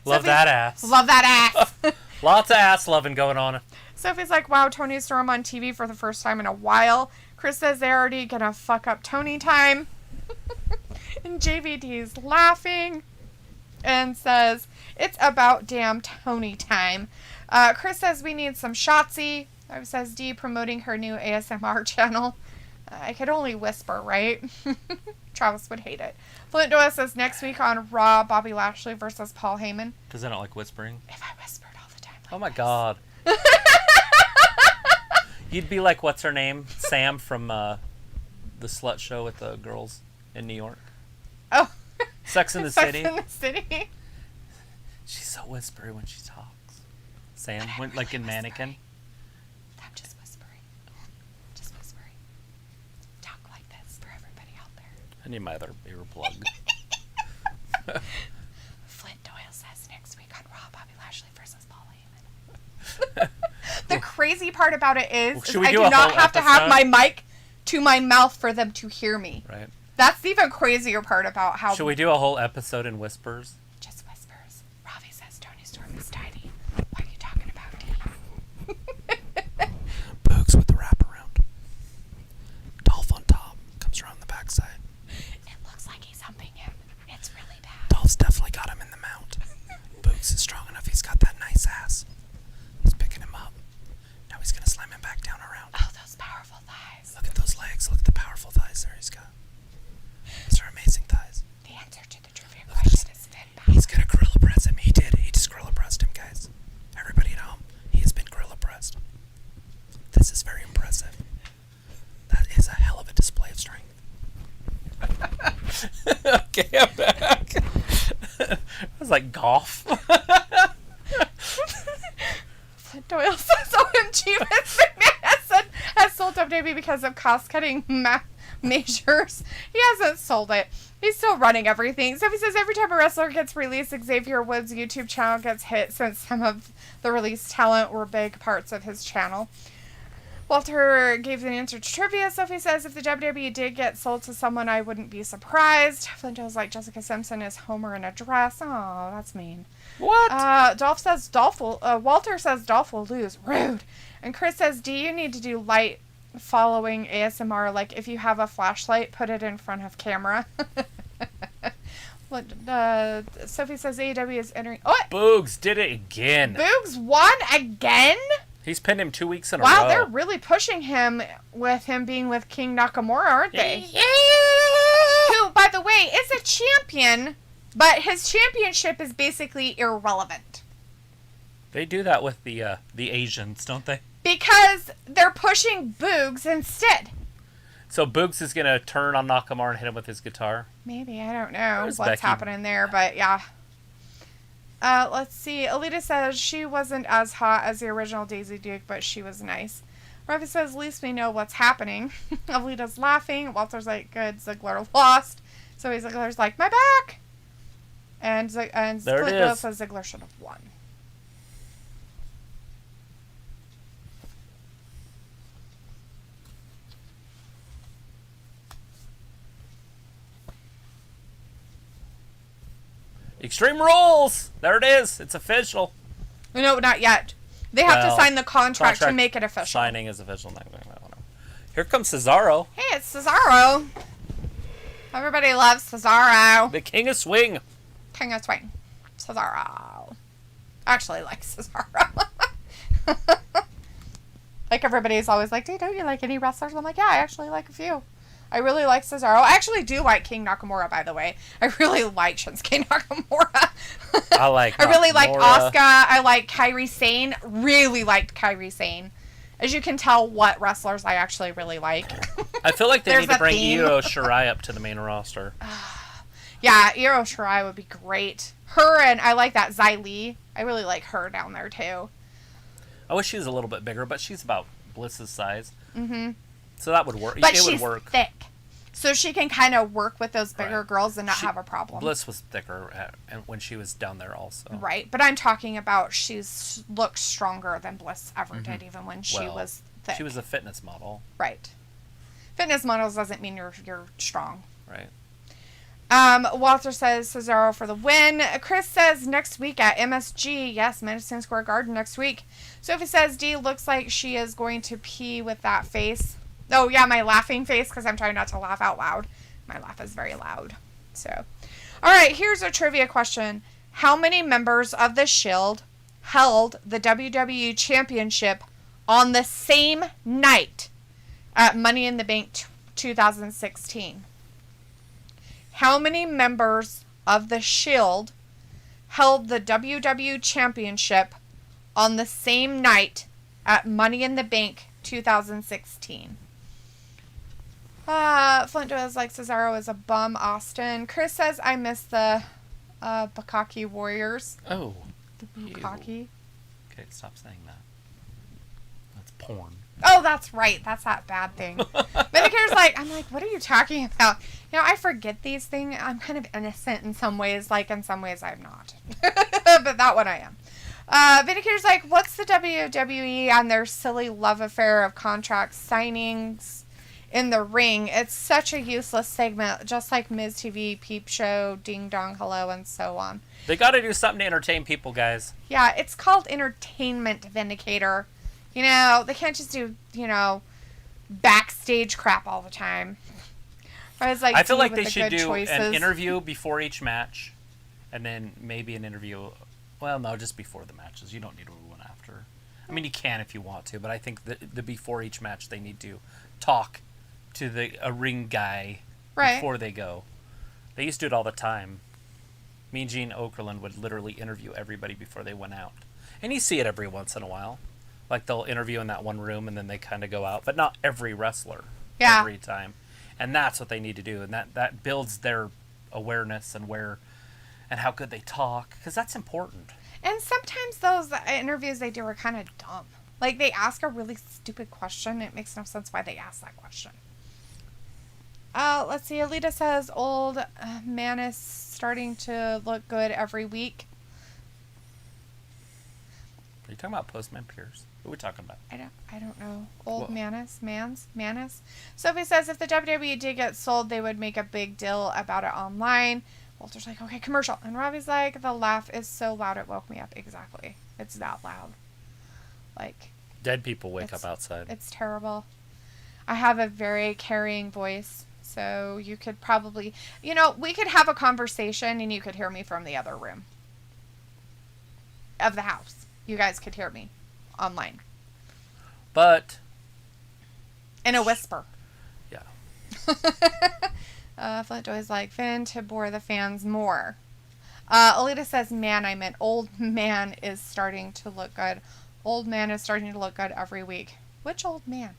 Love that ass. Love that ass. Lots of ass loving going on. Sophie's like, wow, Tony Storm on TV for the first time in a while. Chris says they're already gonna fuck up Tony time. And JVD's laughing and says, it's about damn Tony time. Chris says we need some Shotzi. Says D promoting her new ASMR channel. I could only whisper, right? Travis would hate it. Flint Doyle says next week on Raw, Bobby Lashley versus Paul Heyman. Because I don't like whispering. If I whispered all the time. Like oh my this. God. You'd be like, what's her name? Sam from the Slut Show with the girls in New York. Oh. Sex in the City. Sex in the City. She's so whispery when she talks. Sam, went like in Mannequin. I'm just whispering. Just whispering. Talk like this for everybody out there. I need my other earplug. Flint Doyle says next week on Raw, Bobby Lashley versus Paul Heyman. The crazy part about it is I do not have to have my mic to my mouth for them to hear me. Right. That's the even crazier part about how... Should we do a whole episode in whispers? Just whispers. Ravi says Tony Storm is tiny. What are you talking about, D? Boogs with the wraparound. Dolph on top. Comes around the backside. It looks like he's humping him. It's really bad. Dolph's definitely got him in the mount. Boogs is strong enough. He's got that nice ass. He's picking him up. Now he's going to slam him back down around. Oh, those powerful thighs. Look at those legs. Look at the powerful thighs there he's got. Those are amazing thighs. The answer to the trivia question is Finn Balor. He's going to gorilla press him. He did. He just gorilla pressed him, guys. Everybody at home, he has been gorilla pressed. This is very impressive. That is a hell of a display of strength. Okay, I'm back. It was like golf. Flint Doyle says OMG Vince McMahon has sold WWE because of cost-cutting measures. He hasn't sold it. He's still running everything. So he says every time a wrestler gets released, Xavier Woods' YouTube channel gets hit since some of the released talent were big parts of his channel. Walter gave an answer to trivia. Sophie says if the WWE did get sold to someone, I wouldn't be surprised. Flinto's like Jessica Simpson is Homer in a dress. Oh, that's mean. What? Walter says Dolph will lose. Rude. And Chris says, do you need to do light following ASMR? Like if you have a flashlight, put it in front of camera. Sophie says AEW is entering. Oh, Boogs did it again. Boogs won again? He's pinned him 2 weeks in a row. Wow, they're really pushing him with him being with King Nakamura, aren't they? Yeah. Who, by the way, is a champion, but his championship is basically irrelevant. They do that with the Asians, don't they? Because they're pushing Boogs instead. So Boogs is going to turn on Nakamura and hit him with his guitar? Maybe, I don't know Where's what's Becky? happening there, but yeah. Let's see. Alita says she wasn't as hot as the original Daisy Duke, but she was nice. Ravi says, at least we know what's happening. Alita's laughing. Walter's like, good, Ziggler lost. So Ziggler's like, my back! And There Split it Bill is. says Ziggler should have won. Extreme Rules! There it is. It's official. No, not yet. They have to sign the contract to make it official. Signing is official. Here comes Cesaro. Hey, it's Cesaro. Everybody loves Cesaro. The King of Swing. King of Swing. Cesaro. I actually like Cesaro. Like everybody's always like, dude, don't you like any wrestlers? I'm like, yeah, I actually like a few. I really like Cesaro. I actually do like King Nakamura, by the way. I really like Shinsuke Nakamura. I really like Asuka. I like Kairi Sane. Really liked Kairi Sane. As you can tell what wrestlers I actually really like. I feel like they need to bring Io Shirai up to the main roster. Yeah, Io Shirai would be great. Her and I like that Xi Li. I really like her down there too. I wish she was a little bit bigger, but she's about Bliss's size. Mm-hmm. So that would work. But it she's would work. thick. So she can kind of work with those bigger girls and not have a problem. Bliss was thicker when she was down there also. Right. But I'm talking about she's looked stronger than Bliss ever did, even when she was thick. She was a fitness model. Right. Fitness models doesn't mean you're strong. Right. Walter says Cesaro for the win. Chris says next week at MSG. Yes, Madison Square Garden next week. Sophie says D looks like she is going to pee with that face. Oh, yeah, my laughing face, because I'm trying not to laugh out loud. My laugh is very loud. So, all right, here's a trivia question. How many members of the Shield held the WWE Championship on the same night at Money in the Bank 2016? How many members of the Shield held the WWE Championship on the same night at Money in the Bank 2016? Flint was like, Cesaro is a bum, Austin. Chris says, I miss the Bukkake Warriors. Oh. The Bukkake. Okay, stop saying that. That's porn. Oh, that's right. That's that bad thing. Medicare's like, I'm like, what are you talking about? You know, I forget these things. I'm kind of innocent in some ways. Like, in some ways, I'm not. But that one I am. Vindicator's like, what's the WWE and their silly love affair of contract signings in the ring? It's such a useless segment, just like Miz TV, Peep Show, Ding Dong Hello, and so on. They got to do something to entertain people, guys. Yeah, it's called entertainment, Vindicator. You know, they can't just do, backstage crap all the time. I feel like they should do an interview before each match, and then maybe an interview. Well, no, just before the matches. You don't need one after. I mean, you can if you want to, but I think the before each match they need to talk to a ring guy before they go. They used to do it all the time. Mean Gene Okerlund would literally interview everybody before they went out, and you see it every once in a while. Like they'll interview in that one room and then they kind of go out, but not every wrestler every time. And that's what they need to do, and that builds their awareness and how good they talk, because that's important. And sometimes those interviews they do are kind of dumb. Like they ask a really stupid question. It makes no sense why they ask that question. Let's see. Alita says old man is starting to look good every week. Are you talking about Postman Pierce? Who are we talking about? I don't know. Old Manus. Sophie says if the WWE did get sold, they would make a big deal about it online. Walter's like, okay, commercial. And Robbie's like, the laugh is so loud it woke me up. Exactly. It's that loud. Like. Dead people wake up outside. It's terrible. I have a very carrying voice. So you could probably, we could have a conversation and you could hear me from the other room of the house. You guys could hear me online. But. In a whisper. Yeah. Flint Joy's like, Finn to bore the fans more. Alita says, man, I meant old man is starting to look good. Old man is starting to look good every week. Which old man?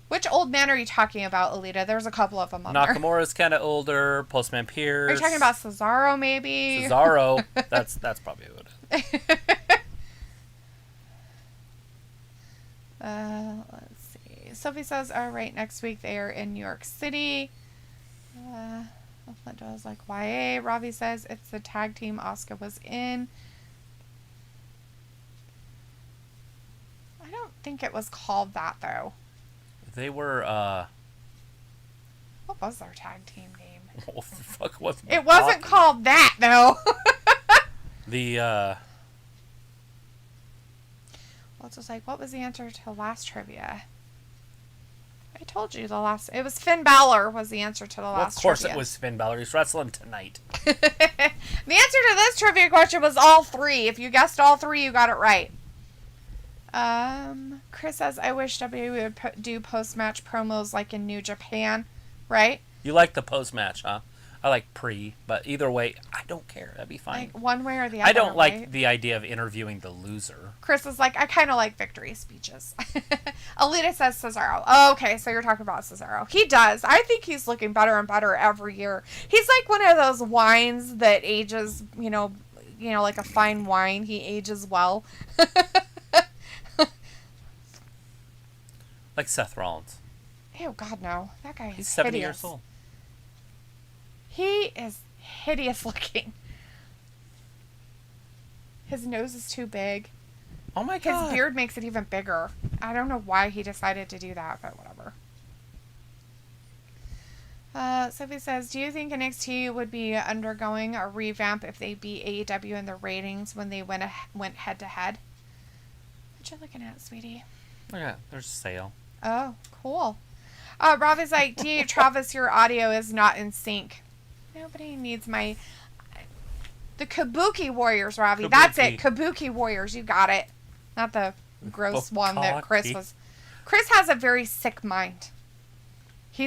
Which old man are you talking about, Alita? There's a couple of them on there. Nakamura's kind of older. Postman Pierce. Are you talking about Cesaro, maybe? Cesaro. That's probably who it is. Let's see. Sophie says, all right, next week they are in New York City. Flint was like, YA. Robbie says, it's the tag team Asuka was in. I don't think it was called that, though. They were, What was their tag team name? What the fuck was it? It wasn't called that, though. Well, it's just like, what was the answer to the last trivia? I told you it was Finn Balor was the answer to the last trivia. Of course it was Finn Balor. He's wrestling tonight. The answer to this trivia question was all three. If you guessed all three, you got it right. Chris says, I wish WWE would do post-match promos like in New Japan, right? You like the post-match, huh? I like pre, but either way, I don't care. That'd be fine. Like one way or the other. I don't like the idea of interviewing the loser. Chris is like, I kind of like victory speeches. Alita says Cesaro. Oh, okay, so you're talking about Cesaro. He does. I think he's looking better and better every year. He's like one of those wines that ages, like a fine wine. He ages well. Like Seth Rollins. Oh, God, no. That guy is He's 70 hideous. years old. He is hideous looking. His nose is too big. Oh my God. His beard makes it even bigger. I don't know why he decided to do that, but whatever. Sophie says, do you think NXT would be undergoing a revamp if they beat AEW in the ratings when they went head to head? What you looking at, sweetie? Yeah, there's a sale. Oh, cool. Ravi's like, Travis, your audio is not in sync. Nobody needs the Kabuki Warriors, Ravi. Kabuki. That's it. Kabuki Warriors. You got it. Not the gross one that Chris was. Chris has a very sick mind. He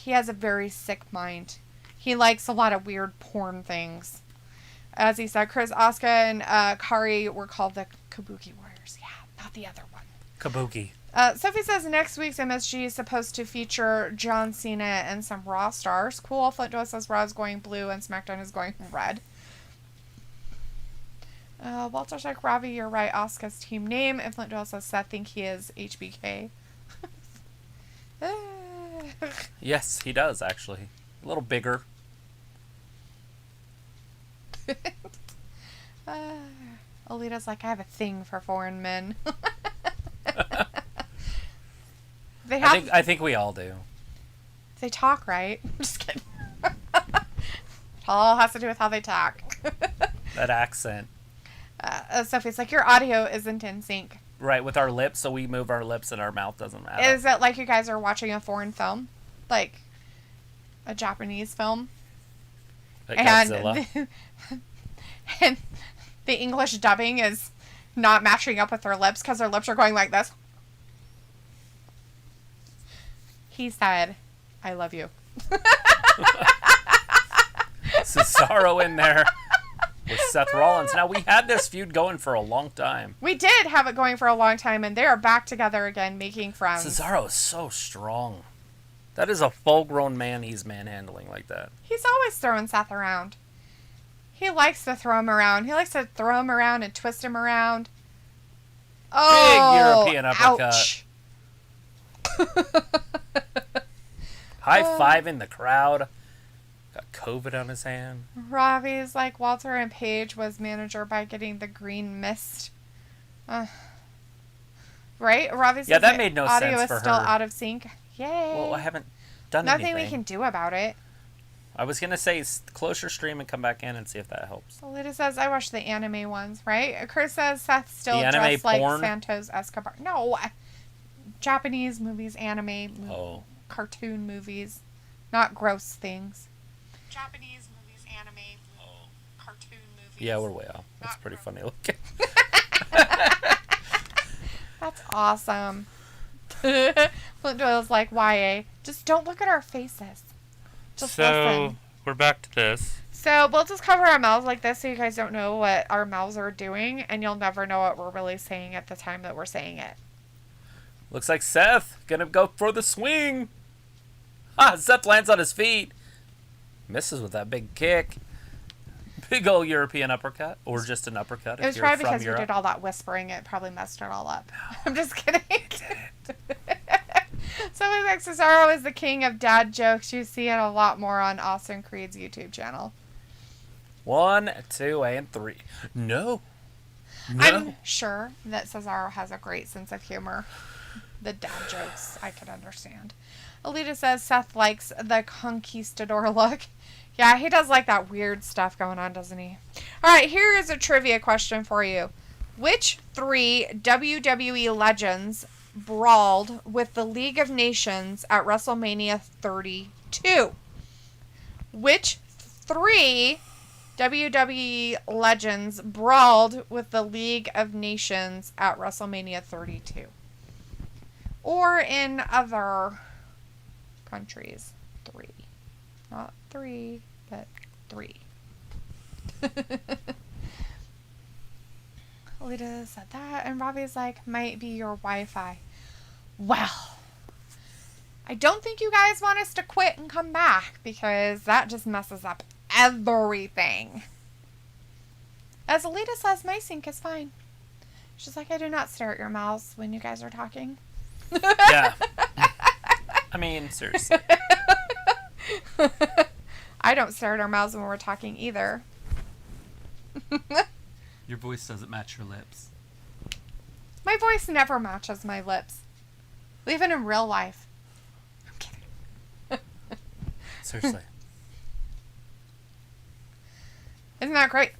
has a very sick mind. He likes a lot of weird porn things. As he said, Chris, Asuka, and Kari were called the Kabuki Warriors. Yeah, not the other one. Kabuki. Sophie says next week's MSG is supposed to feature John Cena and some Raw stars. Cool. Flint Joe says Raw is going blue and SmackDown is going red. Walter's like, Ravi, you're right. Asuka's team name. And Flint Joe says Seth think he is HBK. Yes, he does, actually. A little bigger. Alita's like, I have a thing for foreign men. I think we all do. They talk right. Just kidding. It all has to do with how they talk. That accent. Sophie's like, your audio isn't in sync. Right, with our lips, so we move our lips and our mouth doesn't matter. Is it like you guys are watching a foreign film? Like a Japanese film? Like Godzilla. And the English dubbing is not matching up with their lips because their lips are going like this. He said, I love you. Cesaro in there with Seth Rollins. Now, we had this feud going for a long time. We did have it going for a long time, and they are back together again, making friends. Cesaro is so strong. That is a full-grown man he's manhandling like that. He's always throwing Seth around. He likes to throw him around. He likes to throw him around and twist him around. Oh, big European uppercut. Ouch. High five in the crowd. Got COVID on his hand. Ravi's like, Walter and Paige was manager by getting the green mist. Right? Ravi's yeah, that made no sense for her. Audio is still out of sync. Yay. Well, I haven't done anything. Nothing we can do about it. I was going to say, close your stream and come back in and see if that helps. Alita says, I watch the anime ones, right? Chris says, Seth still the dressed porn? like Santos Escobar. No. Japanese movies, anime, cartoon movies. Not gross things. Japanese movies, anime, cartoon movies. Yeah, we're way off. That's pretty funny looking. That's awesome. Flint Doyle's like, YA. Just don't look at our faces. Just listen. We're back to this. So we'll just cover our mouths like this so you guys don't know what our mouths are doing, and you'll never know what we're really saying at the time that we're saying it. Looks like Seth gonna go for the swing. Seth lands on his feet. Misses with that big kick. Big old European uppercut. Or just an uppercut. It was probably because you did all that whispering. It probably messed it all up. No, I'm just kidding. Someone like Cesaro is the king of dad jokes. You see it a lot more on Austin Creed's YouTube channel. 1, 2, and 3. No. I'm sure that Cesaro has a great sense of humor. The dad jokes, I could understand. Alita says Seth likes the conquistador look. Yeah, he does like that weird stuff going on, doesn't he? Alright, here is a trivia question for you. Which 3 WWE legends brawled with the League of Nations at WrestleMania 32? Which 3 WWE legends brawled with the League of Nations at WrestleMania 32? Or in other countries, 3. Not 3, but 3. Alita said that, and Robbie's like, might be your Wi-Fi. Well, I don't think you guys want us to quit and come back, because that just messes up everything. As Alita says, my sync is fine. She's like, I do not stare at your mouths when you guys are talking. Yeah. I mean, seriously. I don't stare at our mouths when we're talking either. Your voice doesn't match your lips. My voice never matches my lips. Even in real life. I'm kidding. Seriously. Isn't that great?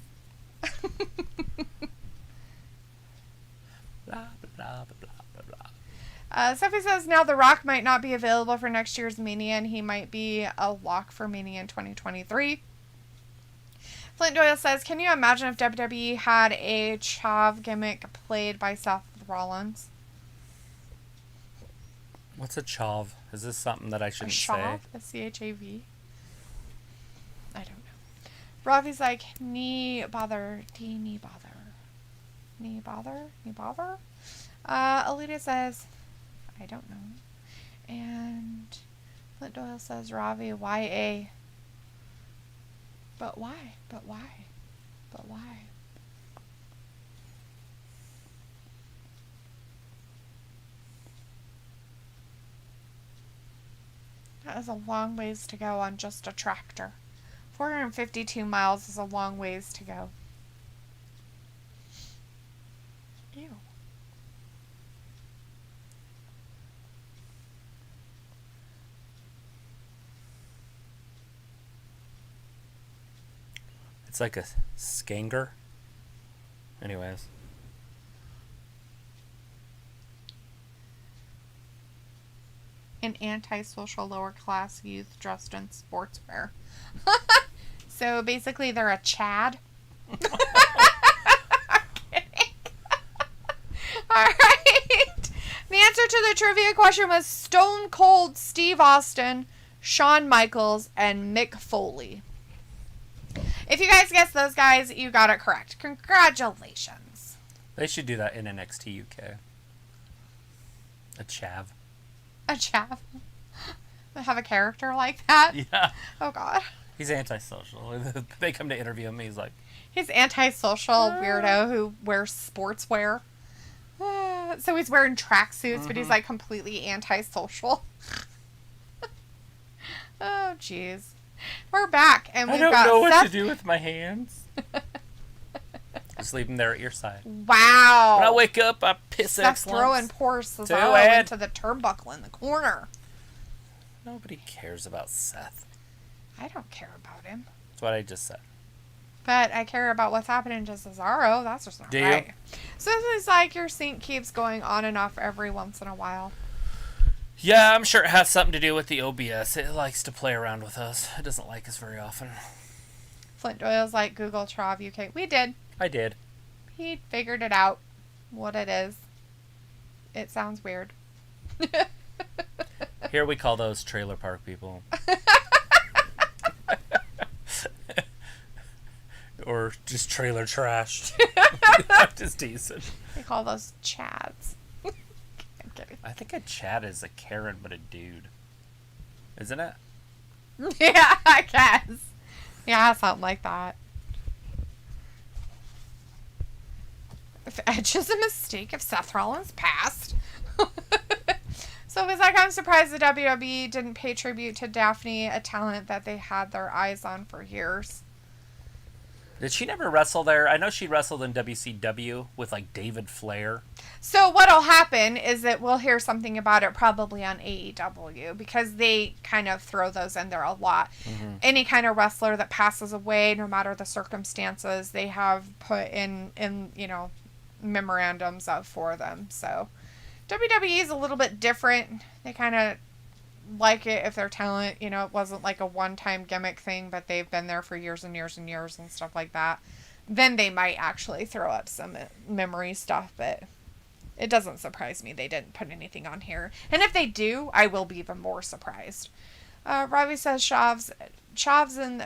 Blah, blah, blah, blah, blah. Sophie says now The Rock might not be available for next year's Mania, and he might be a lock for Mania in 2023. Flint Doyle says, can you imagine if WWE had a Chav gimmick played by Seth Rollins? What's a chav? Is this something that I shouldn't say? Chav? A C-H-A-V? I don't know. Robbie's like, knee bother. Knee bother. Knee bother? Knee bother? Alita says, I don't know. And Flint Doyle says, Robbie, why a... But why? But why? But why? That is a long ways to go on just a tractor. 452 miles is a long ways to go. Ew. It's like a skanger. Anyways. An antisocial lower class youth dressed in sportswear. So basically they're a Chad. I'm kidding. Alright. The answer to the trivia question was Stone Cold Steve Austin, Shawn Michaels, and Mick Foley. If you guys guessed those guys, you got it correct. Congratulations. They should do that in NXT UK. A chav. A chav. Have a character like that? Yeah. Oh, God. He's antisocial. They come to interview him, he's like... He's antisocial weirdo who wears sportswear. So he's wearing tracksuits, but he's like completely antisocial. Oh, jeez. We're back, and we've got I don't know what Seth. to do with my hands. Just leave them there at your side. Wow. When I wake up, I piss Seth excellence. throwing poor Cesaro into the turnbuckle in the corner. Nobody cares about Seth. I don't care about him. That's what I just said. But I care about what's happening to Cesaro. That's just not Do you? right. So it's like your sync keeps going on and off every once in a while. Yeah, I'm sure it has something to do with the OBS. It likes to play around with us. It doesn't like us very often. Flint Doyle's like Google Trav UK. We did. I did. He figured it out. What it is. It sounds weird. Here we call those trailer park people. Or just trailer trash. Just decent. They call those Chads. I'm kidding. I think a Chad is a Karen, but a dude. Isn't it? Yeah, I guess. Yeah, something like that. If Edge is a mistake, if Seth Rollins passed. So he's like, I'm surprised the WWE didn't pay tribute to Daphne, a talent that they had their eyes on for years. Did she never wrestle there? I know she wrestled in WCW with like David Flair. So what'll happen is that we'll hear something about it probably on AEW because they kind of throw those in there a lot. Mm-hmm. Any kind of wrestler that passes away, no matter the circumstances, they have put in memorandums of for them. So WWE is a little bit different. They kind of like it if their talent, it wasn't like a one-time gimmick thing, but they've been there for years and years and years and stuff like that. Then they might actually throw up some memory stuff, but it doesn't surprise me they didn't put anything on here. And if they do, I will be even more surprised. Robbie says Chavs in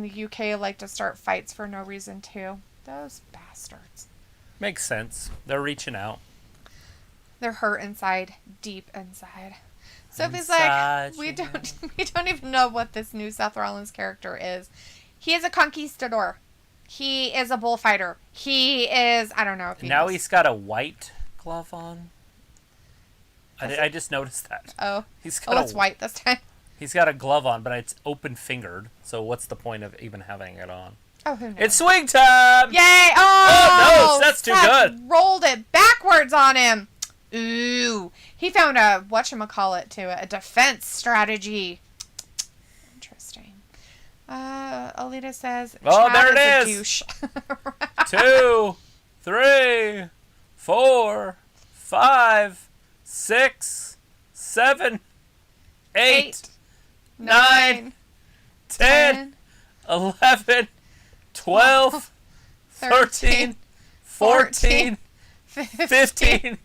the UK like to start fights for no reason too. Those bastards. Makes sense. They're reaching out. They're hurt inside, deep inside. Sophie's like, we don't even know what this new Seth Rollins character is. He is a conquistador. He is a bullfighter. He is, I don't know if he now knows. He's got a white glove on. I just noticed that. Oh. It's white this time. He's got a glove on, but it's open-fingered. So what's the point of even having it on? Oh, who knows? It's swing time! Yay! Oh, no, that's too Seth good. Rolled it backwards on him. Ooh. He found a, a defense strategy. Interesting. Alita says, oh, there Chad it is. A douche. 2, 3, 4, 5, 6, 7, 8, 9, 10, 11, 12, 13, 14, 15,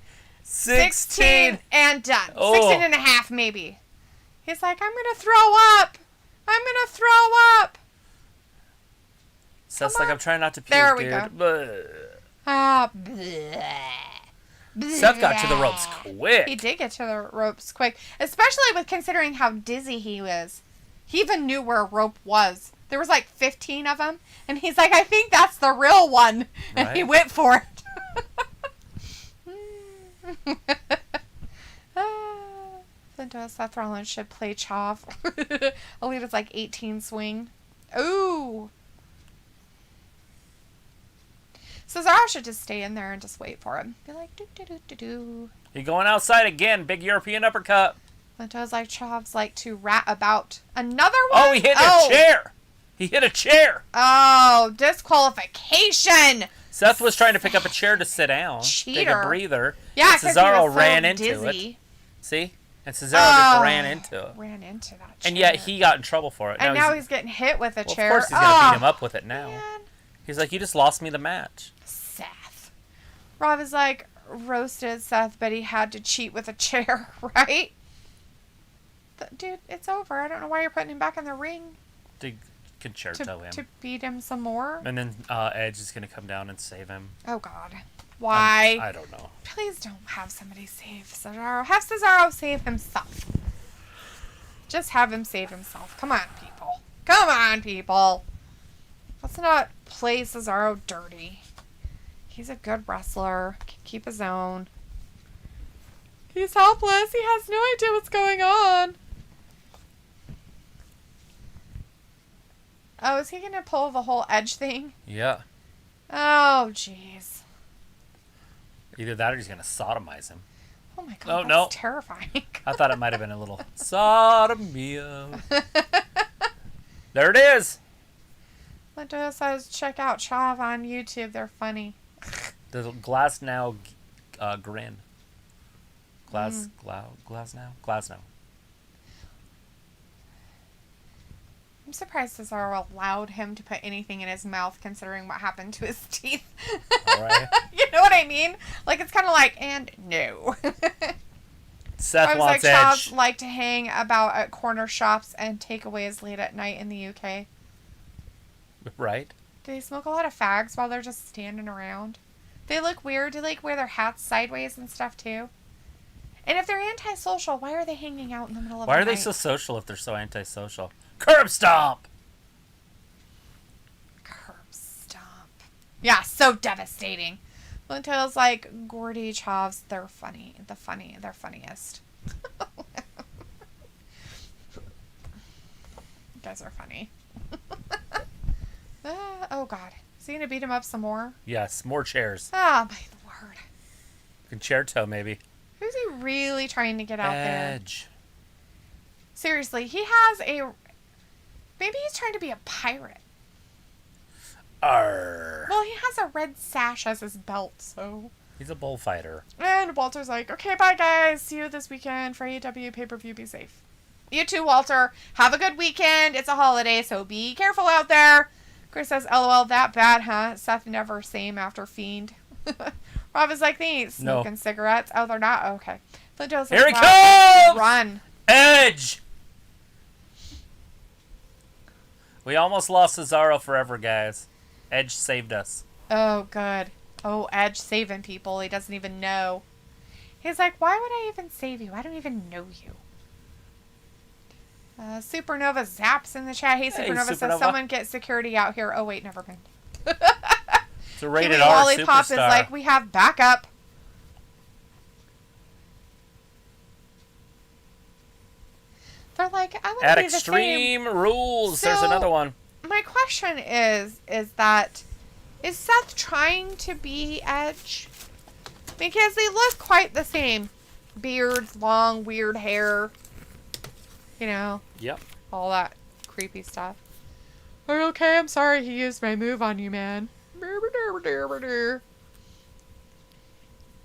16, and done. Oh. 16 and a half, maybe. He's like, I'm going to throw up. Seth's like, I'm trying not to puke, there we dude. go. Seth got to the ropes quick. He did get to the ropes quick, especially with considering how dizzy he was. He even knew where a rope was. There was like 15 of them, and he's like, I think that's the real one. And he went for it. Linda, Seth Rollins should play Chav. Alita's like 18 swing. Ooh. Cesaro should just stay in there and just wait for him. Be like, do. He going outside again. Big European uppercut. Linda's like, Chav's like to rat about. Another one? Oh, he hit a chair. He hit a chair. Oh, disqualification. Seth was trying to pick up a chair to sit down. Cheater. Take a breather. Yeah, because Cesaro so ran into dizzy. it. See? And Cesaro just ran into it. Ran into that chair. And yet he got in trouble for it. And now he's getting hit with a chair. Of course he's going to beat him up with it now. Man. He's like, you just lost me the match. Seth. Rob is like, roasted Seth, but he had to cheat with a chair, right? Dude, it's over. I don't know why you're putting him back in the ring. To concerto him. To beat him some more? And then Edge is going to come down and save him. Oh, God. Why? I don't know. Please don't have somebody save Cesaro. Have Cesaro save himself. Just have him save himself. Come on, people. Come on, people. Let's not play Cesaro dirty. He's a good wrestler. Can keep his own. He's helpless. He has no idea what's going on. Oh, is he going to pull the whole Edge thing? Yeah. Oh, jeez. Either that or he's going to sodomize him. Oh, my God. No. That's terrifying. I thought it might have been a little sodomia. There it is. Linda says, check out Chav on YouTube. They're funny. The glass now grin. Glass now. I'm surprised Cesaro allowed him to put anything in his mouth considering what happened to his teeth. All right. You know what I mean? Like, it's kind of like, and no. Seth wants like, Edge. Chavs like to hang about at corner shops and takeaways late at night in the UK. Right. Do they smoke a lot of fags while they're just standing around? They look weird. Do they like wear their hats sideways and stuff too? And if they're antisocial, why are they hanging out in the middle of the night? Why are they so social if they're so antisocial? Curb stomp! Curb stomp. Yeah, so devastating. Lintel's like, Gordy, Chavs, they're funny. They're funniest. You guys are funny. Oh, God. Is he going to beat him up some more? Yes, more chairs. Oh, my word. Concerto, maybe. Who's he really trying to get out there? Edge. Seriously, he has a... Maybe he's trying to be a pirate. Arr. Well, he has a red sash as his belt, so... He's a bullfighter. And Walter's like, okay, bye, guys. See you this weekend for AEW pay-per-view. Be safe. You too, Walter. Have a good weekend. It's a holiday, so be careful out there. Chris says, LOL, that bad, huh? Seth never same after Fiend. Rob is like, they ain't smoking cigarettes. Oh, they're not? Okay. Lindo's like, here he comes! Run. Edge! We almost lost Cesaro forever, guys. Edge saved us. Oh, good. Oh, Edge saving people. He doesn't even know. He's like, why would I even save you? I don't even know you. Supernova Zaps in the chat. Hey, Supernova says, someone get security out here. Oh, wait, never mind. It's a rated R Lollipop superstar. is like, we have backup. They're like, I want to At be the Extreme Rules, So, there's another one. My question is that, is Seth trying to be Edge? Because they look quite the same. Beards, long, weird hair. You know. Yep. All that creepy stuff. Are you okay? I'm sorry he used my move on you, man.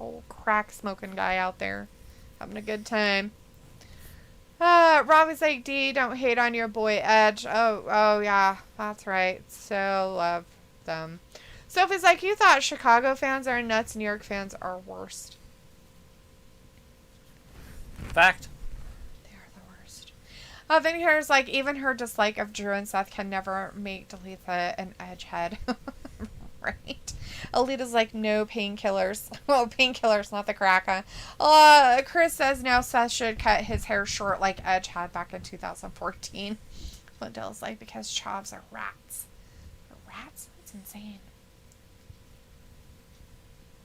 Old crack smoking guy out there. Having a good time. Robbie's like, D, don't hate on your boy Edge. Oh yeah, that's right. So love them. Sophie's like, you thought Chicago fans are nuts, New York fans are worst. Fact. They are the worst. Vinny Hair's like, even her dislike of Drew and Seth can never make Dalethea an Edge head. Right? Alita's like, no painkillers. Well, painkillers, not the crack, huh? Chris says now Seth should cut his hair short like Edge had back in 2014. Lindell's like, because chavs are rats. They're rats? That's insane.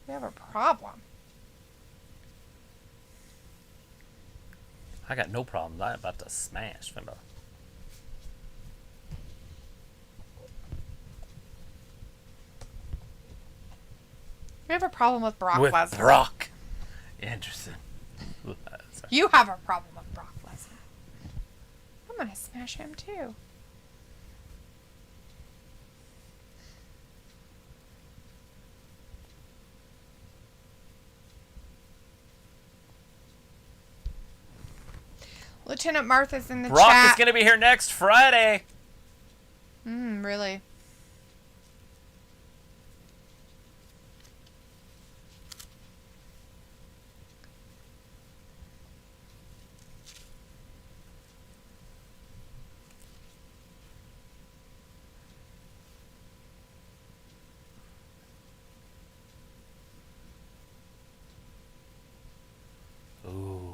We have a problem. I got no problem. I'm about to smash. Remember? We have a problem with Brock With Lesnar. Brock. Interesting. You have a problem with Brock Lesnar. I'm gonna smash him too. Lieutenant Martha's in the Brock chat. is going to be here next Friday. Really? Ooh.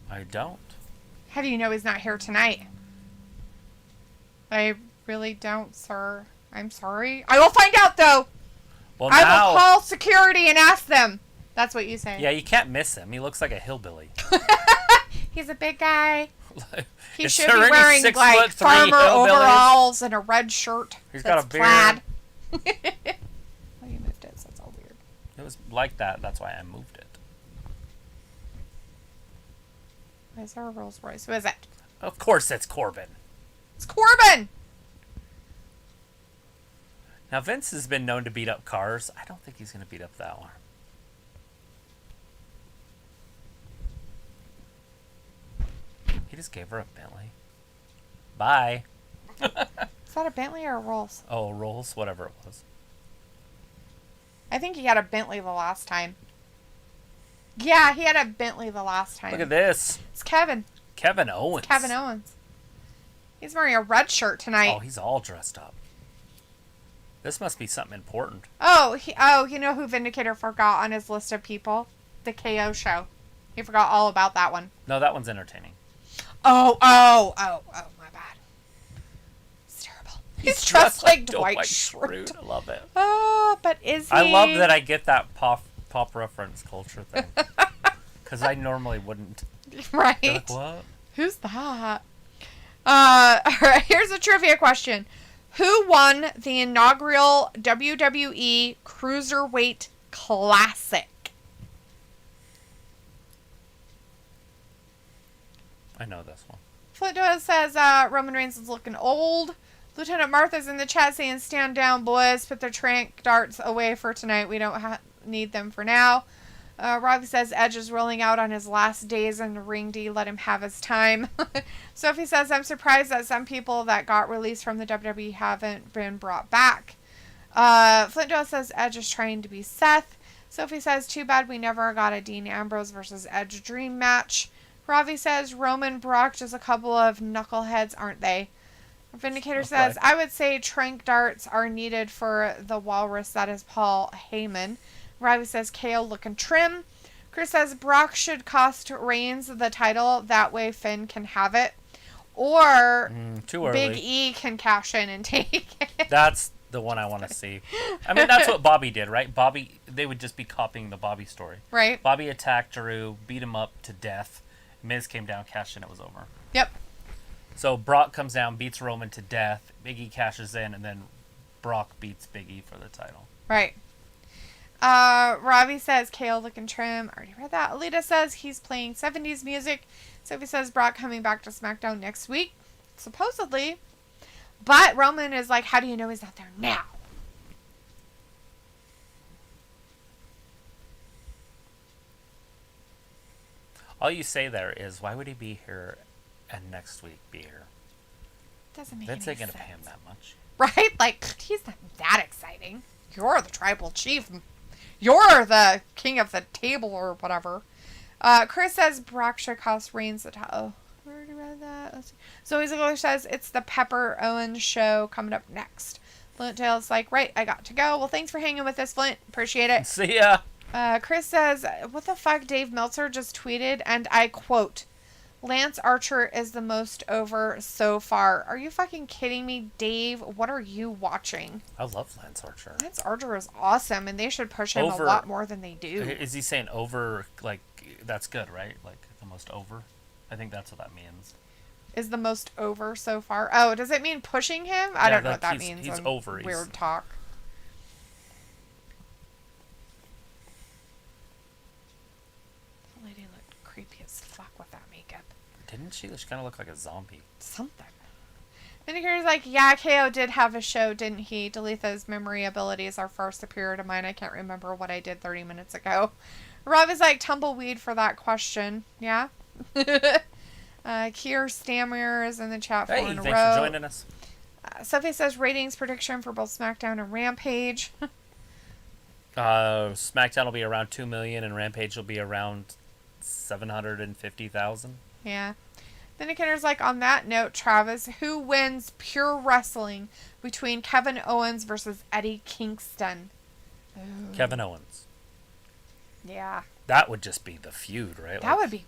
I don't. How do you know he's not here tonight? I really don't, sir. I'm sorry. I will find out, though. Well, I now, will call security and ask them. That's what you say. yeah, you can't miss him. He looks like a hillbilly. He's a big guy. He Is should there be any wearing 6'3" like farmer hillbillies? overalls and a red shirt. He's got that's a beard. plaid. Oh, you moved it, so it's all weird. It was like that. That's why I moved it. Why is there a Rolls Royce? Who is it? Of course it's Corbin. It's Corbin! Now, Vince has been known to beat up cars. I don't think he's going to beat up that one. He just gave her a Bentley. Bye. Is that a Bentley or a Rolls? Oh, Rolls, whatever it was. I think he had a Bentley the last time. Yeah, he had a Bentley the last time. Look at this. It's Kevin. Kevin Owens. Kevin Owens. He's wearing a red shirt tonight. Oh, he's all dressed up. This must be something important. Oh, you know who Vindicator forgot on his list of people? The KO show. He forgot all about that one. No, that one's entertaining. Oh, my bad. It's terrible. He's dressed like Dwight Schrute. I love it. Oh, but is he? I love that I get that pop reference culture thing. Because I normally wouldn't. Right. Be like, what? Who's that? All right, here's a trivia question. Who won the inaugural WWE Cruiserweight Classic? I know this one. Flintdoa says Roman Reigns is looking old. Lieutenant Martha's in the chat saying, stand down, boys. Put their trank darts away for tonight. We don't need them for now. Robbie says Edge is rolling out on his last days in the ring. D, let him have his time. Sophie says, I'm surprised that some people that got released from the WWE haven't been brought back. Flint Joe says Edge is trying to be Seth. Sophie says, too bad we never got a Dean Ambrose versus Edge dream match. Ravi says, Roman, Brock, just a couple of knuckleheads, aren't they? Vindicator says, I would say trank darts are needed for the walrus that is Paul Heyman. Ravi says, KO looking trim. Chris says, Brock should cost Reigns the title. That way Finn can have it. Or Big E can cash in and take it. That's the one I want to see. I mean, that's what Bobby did, right? They would just be copying the Bobby story. Right. Bobby attacked Drew, beat him up to death. Miz came down, cashed in, it was over. Yep. So Brock comes down, beats Roman to death. Big E cashes in, and then Brock beats Big E for the title. Right. Robbie says, KO looking trim. Already read that. Alita says he's playing 70s music. Sophie says Brock coming back to SmackDown next week. Supposedly. But Roman is like, how do you know he's not there now? All you say there is, why would he be here and next week be here? Doesn't make Vince any ain't gonna sense. pay him that much. Right? Like, he's not that exciting. You're the tribal chief. You're the king of the table or whatever. Chris says Brock should cost Reigns the title. I already read that. Let's see. Zoe Ziegler says it's the Pepper Owens show coming up next. Flint Tail's like, right, I got to go. Well, thanks for hanging with us, Flint. Appreciate it. See ya. Chris says, what the fuck? Dave Meltzer just tweeted, and I quote, Lance Archer is the most over so far. Are you fucking kidding me, Dave? What are you watching? I love Lance Archer. Lance Archer is awesome, and they should push him a lot more than they do. Is he saying over, like, that's good, right? Like, the most over? I think that's what that means. Is the most over so far? Oh, does it mean pushing him? I don't know what that means. He's over. Weird talk. The lady looked creepy as fuck with that makeup. Didn't she? She kind of looked like a zombie. Something. Vindicator's like, yeah, KO did have a show, didn't he? Delethea's memory abilities are far superior to mine. I can't remember what I did 30 minutes ago. Rob is like, tumbleweed for that question. Yeah? Kier Stammers in the chat for in a row. Thanks for joining us. Sophie says ratings prediction for both SmackDown and Rampage. SmackDown will be around 2 million and Rampage will be around 750,000. Yeah. Vindicator's like, on that note, Travis, who wins pure wrestling between Kevin Owens versus Eddie Kingston? Ooh. Kevin Owens. Yeah. That would just be the feud, right? That would be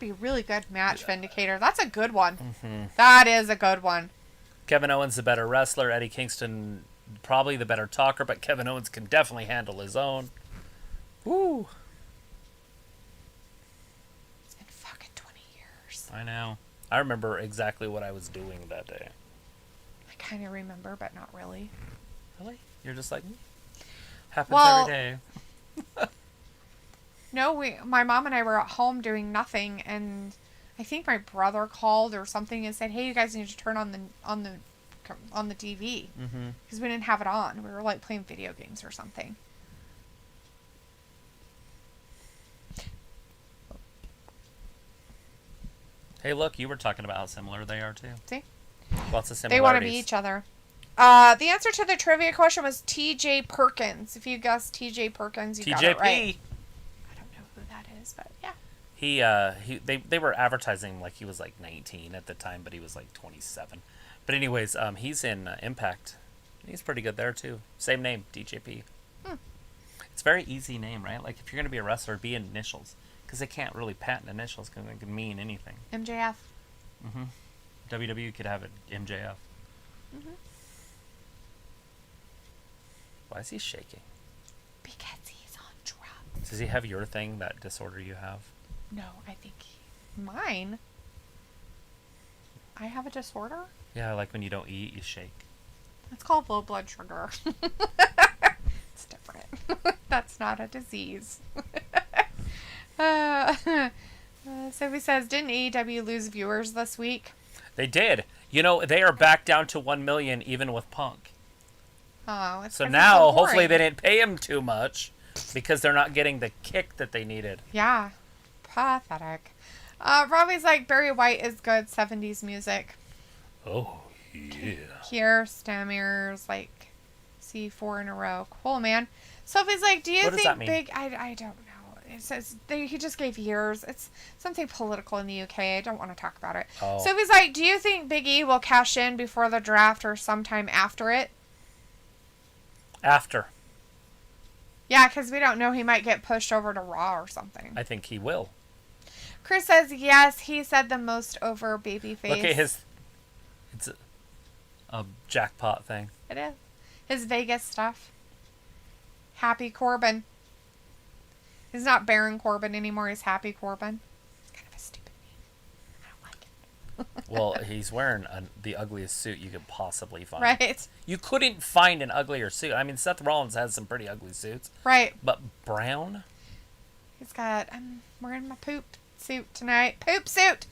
a really good match, Vindicator. That's a good one. Mm-hmm. That is a good one. Kevin Owens the better wrestler, Eddie Kingston probably the better talker, but Kevin Owens can definitely handle his own. Woo. It's been fucking 20 years. I know. I remember exactly what I was doing that day. I kind of remember, but not really. Really? You're just like, happens every day. No, my mom and I were at home doing nothing, and I think my brother called or something and said, "Hey, you guys need to turn on the TV," because we didn't have it on. We were like playing video games or something. Hey, look, you were talking about how similar they are too. See, lots of similarities. They want to be each other. The answer to the trivia question was T.J. Perkins. If you guessed T.J. Perkins, you got it right. That is, but yeah. They were advertising like he was like 19 at the time, but he was like 27. But anyways, he's in Impact. He's pretty good there too. Same name, DJP. It's a very easy name, right? Like if you're gonna be a wrestler, be initials, because they can't really patent initials because they can mean anything. MJF. WWE could have it MJF. Why is he shaking? Because he's on drugs. Does he have your thing, that disorder you have? No, I think mine. I have a disorder? Yeah, like when you don't eat, you shake. It's called low blood sugar. It's different. That's not a disease. Sophie says, didn't AEW lose viewers this week? They did. You know, they are back down to 1 million even with Punk. Oh, it's so now, so hopefully they didn't pay him too much. because they're not getting the kick that they needed. Yeah. Pathetic. Robbie's like, Barry White is good 70s music. Oh, yeah. Here, Stamir's like, see 4 in a row. Cool, man. Sophie's like, do you What does think that mean? Big... I don't know. It says he just gave years. It's something political in the UK. I don't want to talk about it. Oh. Sophie's like, do you think Big E will cash in before the draft or sometime after it? After. Yeah, because we don't know. He might get pushed over to Raw or something. I think he will. Chris says, yes, he said the most over babyface. Look at his... It's a jackpot thing. It is. His Vegas stuff. Happy Corbin. He's not Baron Corbin anymore. He's Happy Corbin. It's kind of a stupid name. I don't like it. Well, he's wearing the ugliest suit you could possibly find. Right. You couldn't find an uglier suit. I mean, Seth Rollins has some pretty ugly suits. Right. But Brown? He's got, I'm wearing my poop suit tonight. Poop suit!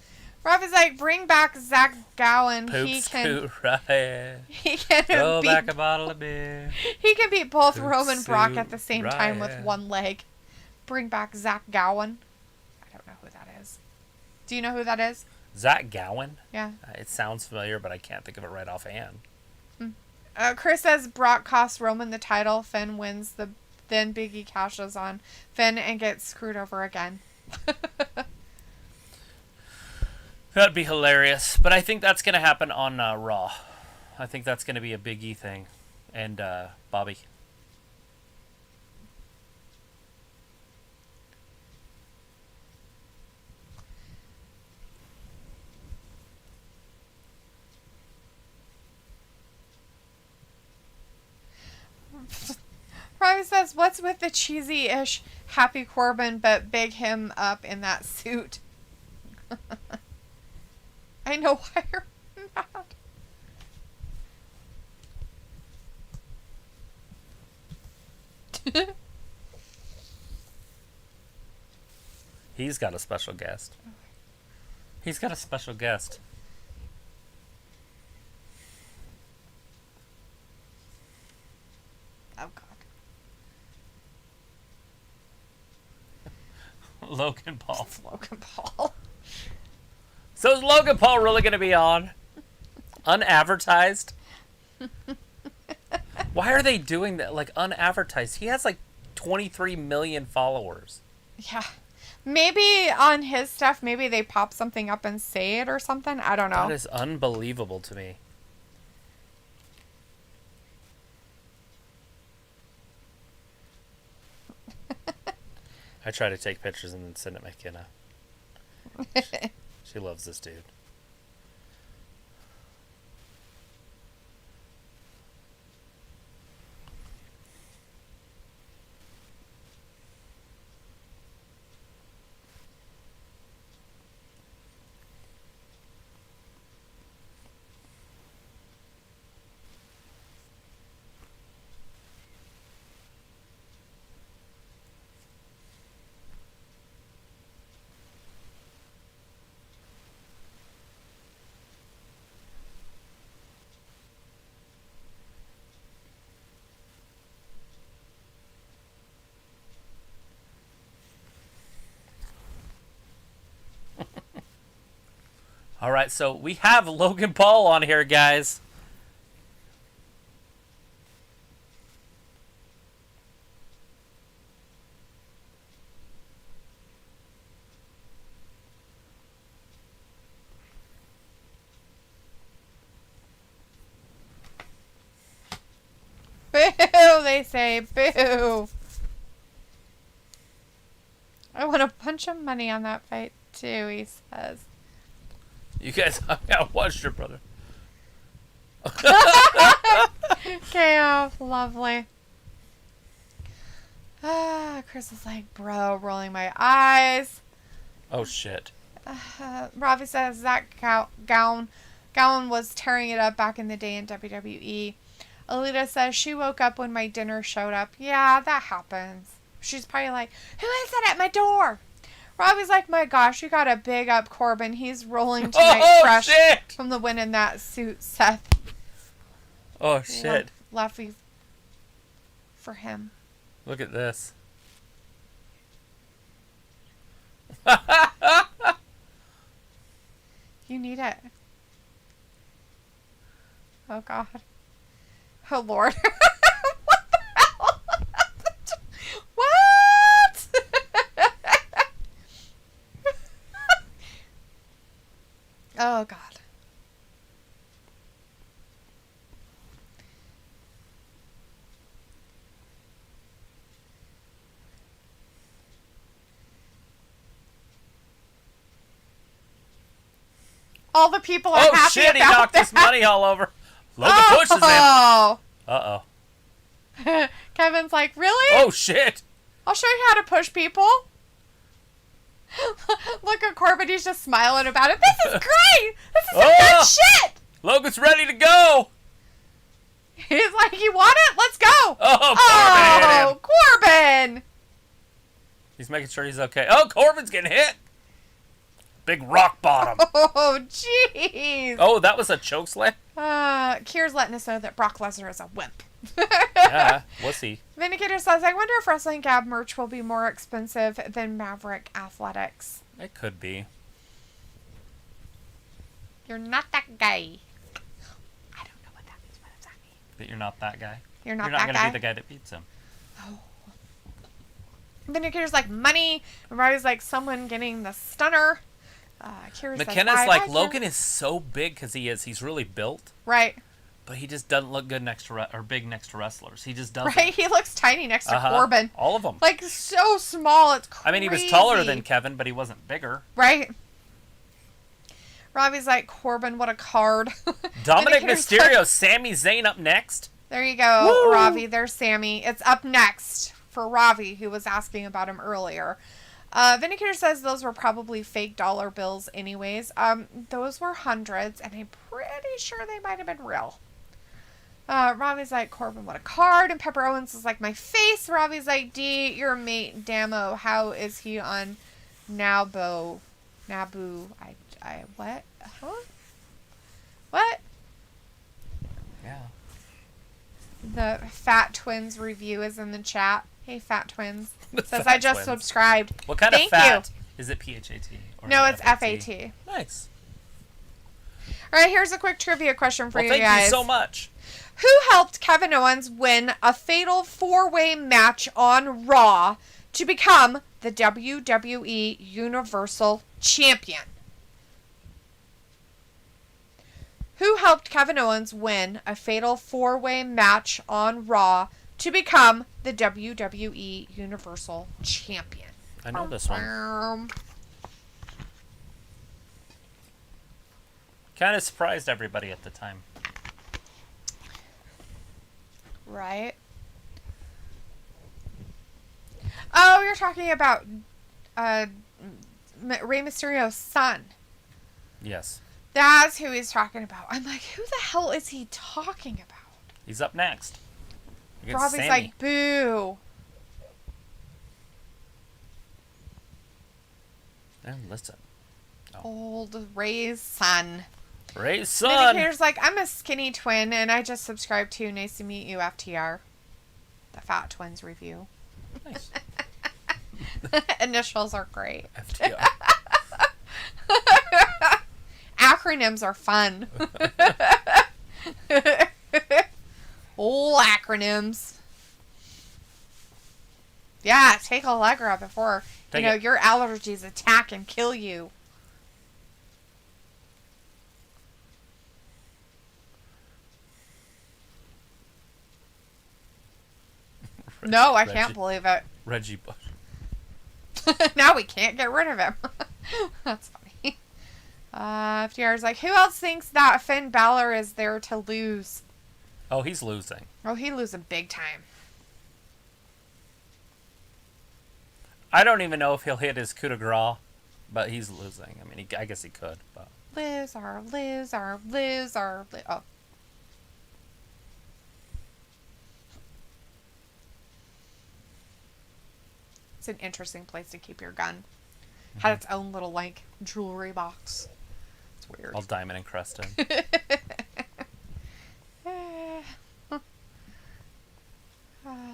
Robbie's like, bring back Zach Gowen. Poop suit, right. He can Throw beat, back a bottle of beer. he can beat both Poop Roman Brock suit, at the same time with right. one leg. Bring back Zach Gowen. I don't know who that is. Do you know who that is? Zach Gowen? Yeah. It sounds familiar, but I can't think of it right offhand. Chris says Brock costs Roman the title. Finn wins then Big E cashes on Finn and gets screwed over again. That'd be hilarious. But I think that's going to happen on Raw. I think that's going to be a Big E thing. And Bobby. Robbie says, what's with the cheesy-ish Happy Corbin but big him up in that suit? I know why you're mad. He's got a special guest. He's got a special guest. Oh, God. Logan Paul. Logan Paul. So is Logan Paul really going to be on? Unadvertised? Why are they doing that? Like, unadvertised? He has like 23 million followers. Yeah. Maybe on his stuff, maybe they pop something up and say it or something. I don't know. That is unbelievable to me. I try to take pictures and then send it to McKenna. She loves this dude. All right, so we have Logan Paul on here, guys. Boo, they say. Boo. I want a bunch of money on that fight, too, he says. You guys, I gotta watch your brother. KO, lovely. Chris is like, bro, rolling my eyes. Oh, shit. Ravi says Zach Gowen was tearing it up back in the day in WWE. Alita says, she woke up when my dinner showed up. Yeah, that happens. She's probably like, who is it at my door? Robbie's like, my gosh, you gotta big up Corbin. He's rolling tonight fresh shit! from the win in that suit, Seth. Oh, shit. Luffy for him. Look at this. You need it. Oh, God. Oh, Lord. What the hell? What? Oh, God. All the people are happy Oh shit, he knocked his money all over. Logan pushes him. Oh. Uh-oh. Kevin's like, really? Oh shit. I'll show you how to push people. Look at Corbin, he's just smiling about it. This is great! This is some good shit! Logan's ready to go! He's like, you want it? Let's go! Oh, Corbin! Corbin! He's making sure he's okay. Oh, Corbin's getting hit! Big rock bottom. Oh, jeez. Oh, that was a choke slam? Kier's letting us know that Brock Lesnar is a wimp. Yeah, wussy. Vindicator says, I wonder if Wrestling Gab merch will be more expensive than Maverick Athletics. It could be. You're not that guy. I don't know what that means. What does that mean? But you're not that guy. You're not You're not that gonna guy? be the guy that beats him. Oh. Vindicator's like, money. And Robbie's like, someone getting the stunner. Kira's McKenna's like, Logan is so big because he's really built. Right. But he just doesn't look good next to or big next to wrestlers. He just doesn't. Right? He looks tiny next to Corbin. All of them. Like, so small. It's crazy. I mean, he was taller than Kevin, but he wasn't bigger. Right. Robbie's like, Corbin, what a card. Dominic Mysterio, Sami Zayn up next. There you go, Woo! Ravi. There's Sammy. It's up next for Ravi, who was asking about him earlier. Vindicator says those were probably fake dollar bills anyways. Those were hundreds, and I'm pretty sure they might have been real. Ravi's like, Corbin, what a card. And Pepper Owens is like, my face. Ravi's like, D, your mate, Damo. How is he on Naboo? What? Huh? What? Yeah. The Fat Twins review is in the chat. Hey, Fat Twins. Says, Fat I just Twins. subscribed. What kind Thank of fat? you. Is it PHAT? Or No, is it's it FAT. Nice. All right, here's a quick trivia question for Well, you thank guys. you so much. Who helped Kevin Owens win a fatal 4-way match on Raw to become the WWE Universal Champion? Who helped Kevin Owens win a fatal 4-way match on Raw to become the WWE Universal Champion? I know this one. Kind of surprised everybody at the time. Right. Oh, you're talking about Rey Mysterio's son. Yes. That's who he's talking about. I'm like, who the hell is he talking about? He's up next. Against Robbie's Sammy. like, boo. And listen. Old Ray's son. Ray's son. Vindicator's like, I'm a skinny twin, and I just subscribed to Nice to Meet You, FTR. The Fat Twins review. Nice. Initials are great. FTR. Acronyms are fun. Old acronyms. Yeah, take Allegra before your allergies attack and kill you. No, I can't believe it. Reggie Bush. Now we can't get rid of him. That's funny. FDR's like, who else thinks that Finn Balor is there to lose? Oh, he's losing. Oh, he's losing big time. I don't even know if he'll hit his coup de grace, but he's losing. I mean, I guess he could. But Loser. Oh. It's an interesting place to keep your gun. Mm-hmm. Had its own little, like, jewelry box. It's weird. All diamond encrusted.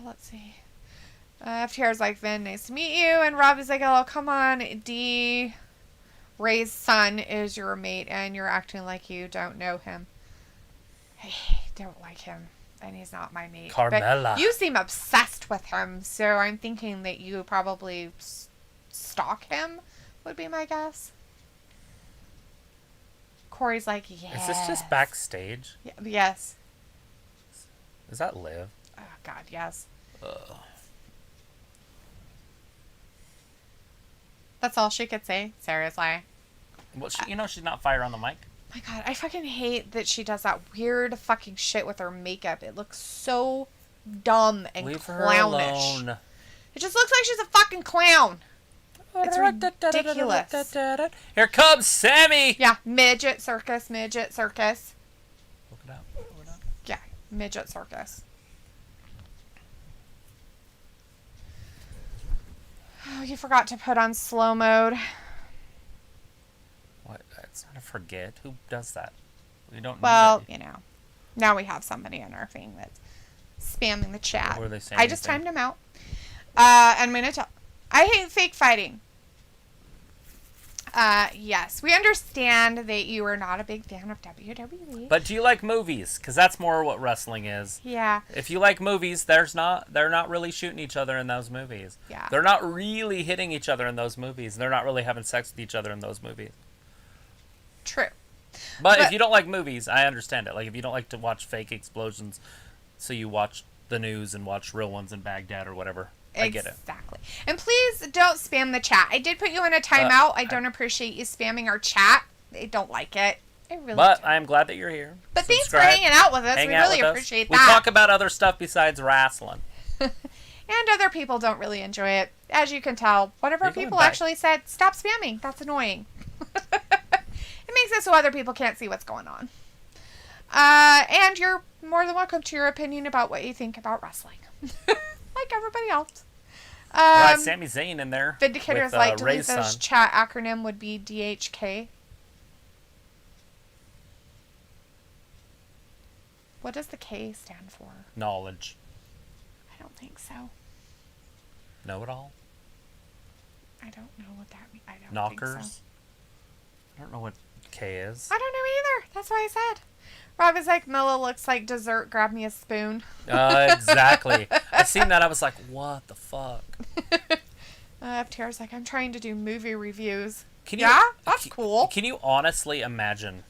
Let's see. FTR's like, Vin, nice to meet you. And Robbie's like, oh, come on, D. Ray's son is your mate, and you're acting like you don't know him. I don't like him, and he's not my mate. Carmella. But you seem obsessed with him, so I'm thinking that you probably stalk him, would be my guess. Corey's like, yes. Is this just backstage? Yes. Is that Liv? Oh, God, yes. Ugh. That's all she could say, seriously. Well, she's not fire on the mic. My God, I fucking hate that she does that weird fucking shit with her makeup. It looks so dumb and Leave clownish. her alone. It just looks like she's a fucking clown. It's ridiculous. Here comes Sammy. Yeah, midget circus. Look it up. Yeah, midget circus. Oh, you forgot to put on slow mode. What? It's not a forget. Who does that? We don't. Well, need it. now we have somebody on our thing that's spamming the chat. What were they saying? I just timed him out. I'm gonna tell. I hate fake fighting. Yes, we understand that you are not a big fan of WWE. But do you like movies? Because that's more what wrestling is. Yeah. If you like movies, they're not really shooting each other in those movies. Yeah. They're not really hitting each other in those movies. They're not really having sex with each other in those movies. True. But if you don't like movies, I understand it. Like, if you don't like to watch fake explosions, so you watch the news and watch real ones in Baghdad or whatever. I get it. Exactly. And please don't spam the chat. I did put you in a timeout. I don't appreciate you spamming our chat. I don't like it. I really But don't. I am glad that you're here. But thanks for Subscribe. hanging out with us. Hang We out really with us. appreciate We that. talk about other stuff besides wrestling. And other people don't really enjoy it. As you can tell, one of our You're going people back. actually said, stop spamming. That's annoying. It makes it so other people can't see what's going on. And you're more than welcome to your opinion about what you think about wrestling. Like everybody else. Right, Sami Zayn in there. Vindicator's with, like, Ray's Dalethea son. chat acronym would be DHK. What does the K stand for? Knowledge. I don't think so. Know it all. I don't know what that means. I don't Knockers. think so. I don't know what K is. I don't know either. That's why I said. Rob is like, Milla looks like dessert. Grab me a spoon. Exactly. I seen that. I was like, what the fuck? FTR's like, I'm trying to do movie reviews. Can Yeah? That's cool. Can you honestly imagine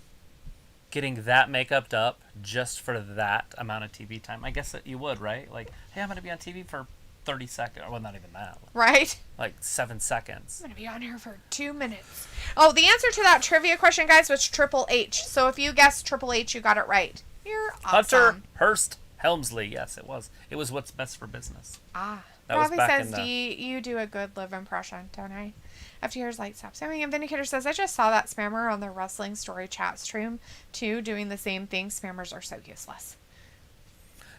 getting that makeuped up just for that amount of TV time? I guess that you would, right? Like, hey, I'm going to be on TV for 30 seconds. Well, not even that. Right? Like 7 seconds. I'm going to be on here for 2 minutes. Oh, the answer to that trivia question, guys, was Triple H. So if you guessed Triple H, you got it right. You're awesome. Hunter Hearst Helmsley. Yes, it was. It was what's best for business. Ah. That was Robbie back says, in the... you do a good Liv impression, don't I? FTR's like, stop spamming. And Vindicator says, I just saw that spammer on the Wrestling Story chat stream, too, doing the same thing. Spammers are so useless.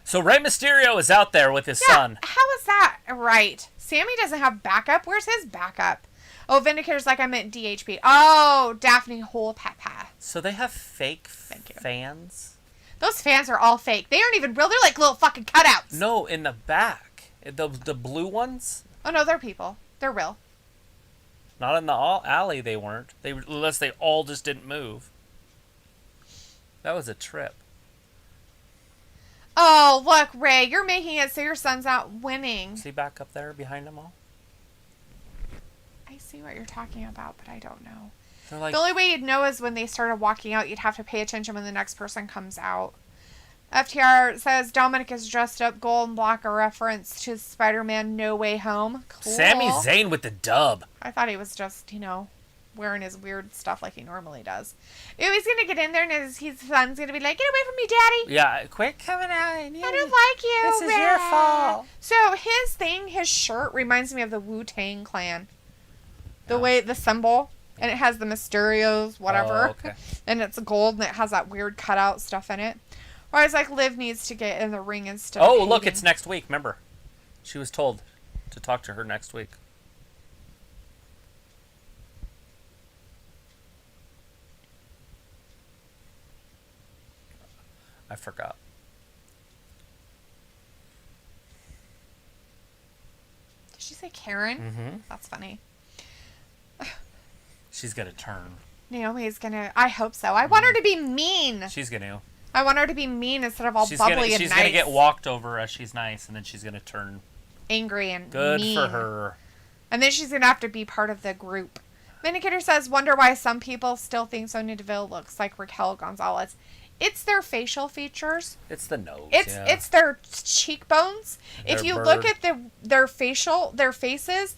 So Rey Mysterio is out there with his son. How is that right? Sammy doesn't have backup. Where's his backup? Oh, Vindicator's like, I meant DHP. Oh, Daphne Hole Papa. So they have fake fans? Those fans are all fake. They aren't even real. They're like little fucking cutouts. No, in the back. The blue ones? Oh, no, they're people. They're real. Not in the alley, they weren't. Unless they all just didn't move. That was a trip. Oh, look, Ray, you're making it so your son's not winning. See back up there behind them all? I see what you're talking about, but I don't know. They're like, The only way you'd know is when they started walking out. You'd have to pay attention when the next person comes out. FTR says Dominic is dressed up gold and black, a reference to Spider-Man No Way Home. Cool. Sami Zayn with the dub. I thought he was just, wearing his weird stuff like he normally does. Ooh, he's going to get in there and his son's going to be like, get away from me, Daddy. Yeah, quit coming out. I don't like you. This is your fault. So his shirt reminds me of the Wu-Tang Clan. The way, the symbol, and it has the Mysterios, whatever. Oh, okay. And it's gold and it has that weird cutout stuff in it. Or I was like, Liv needs to get in the ring instead of Oh, look, hating. it's next week. Remember, she was told to talk to her next week. I forgot. she say Karen? Mm-hmm. That's funny. She's gonna turn. Naomi's gonna. I hope so. I want her to be mean. She's gonna. I want her to be mean instead of all bubbly and nice. She's gonna get walked over as she's nice, and then she's gonna turn angry and good mean. for her. And then she's gonna have to be part of the group. Vindicator says, wonder why some people still think Sonya Deville looks like Raquel Gonzalez. It's their facial features. It's the nose. It's their cheekbones. If you look at their faces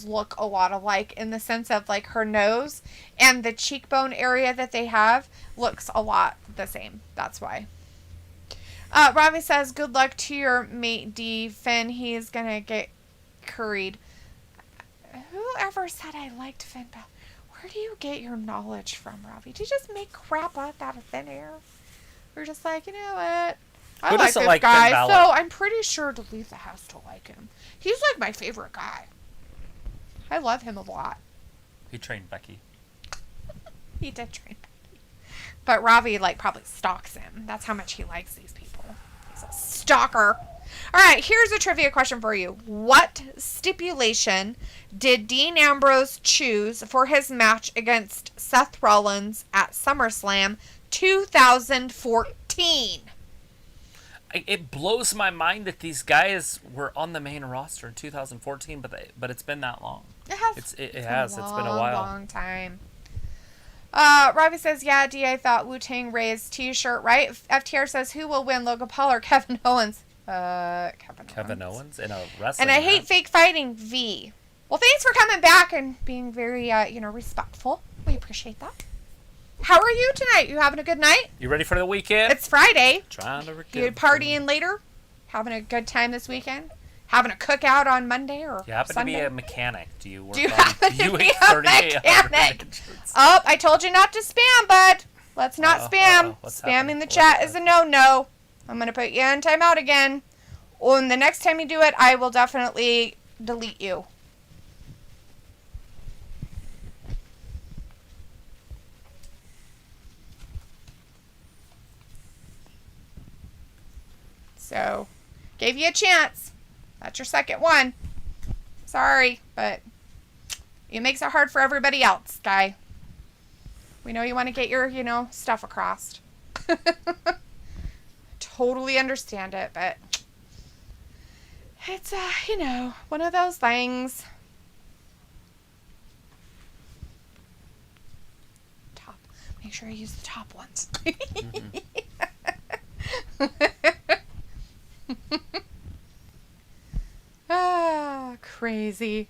look a lot alike in the sense of like her nose and the cheekbone area that they have looks a lot the same. That's why. Robbie says, good luck to your mate D. Finn. He's gonna get curried. Whoever said I liked Finn Balor? Where do you get your knowledge from, Robbie? Do you just make crap up out of thin air? We're just like, you know what? I like this guy, so I'm pretty sure Dalethea has to like him. He's like my favorite guy. I love him a lot. He trained Becky. He did train Becky. But Robbie, like, probably stalks him. That's how much he likes these people. He's a stalker. All right, here's a trivia question for you. What stipulation did Dean Ambrose choose for his match against Seth Rollins at SummerSlam 2014? It blows my mind that these guys were on the main roster in 2014, but it's been that long. It has. It's been a while. Long time. Robbie says, yeah, D, I thought Wu-Tang Ray's t-shirt, right? FTR says, who will win, Logan Paul or Kevin Owens? Kevin Owens in a wrestling. And I hate fake fighting, V. Well, thanks for coming back and being very, respectful. We appreciate that. How are you tonight? You having a good night? You ready for the weekend? It's Friday. Trying to You partying later? Having a good time this weekend? Having a cookout on Monday or You happen Sunday? to be a mechanic. Do you work Do you on happen to be a mechanic? Oh, I told you not to spam, bud. Let's not spam. Spamming the chat is a no-no. I'm going to put you in timeout again. Oh, and the next time you do it, I will definitely delete you. So, gave you a chance. That's your second one. Sorry, but it makes it hard for everybody else, guy. We know you want to get your, stuff across. Totally understand it, but it's, one of those things. Top. Make sure I use the top ones. Crazy.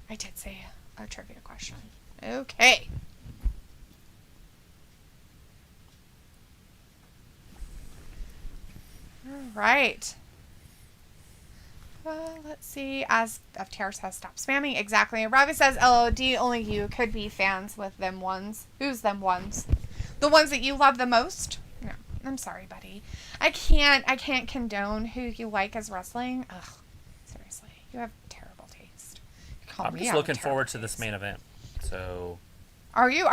I did say a trivia question. Okay. All right. Let's see. As FTR says, stop spamming. Exactly. Robbie says, LOD, only you could be fans with them ones. Who's them ones? The ones that you love the most? No. I'm sorry, buddy. I can't condone who you like as wrestling. Ugh. Seriously. You have terrible taste. I'm just looking forward to this main event. So. Are you?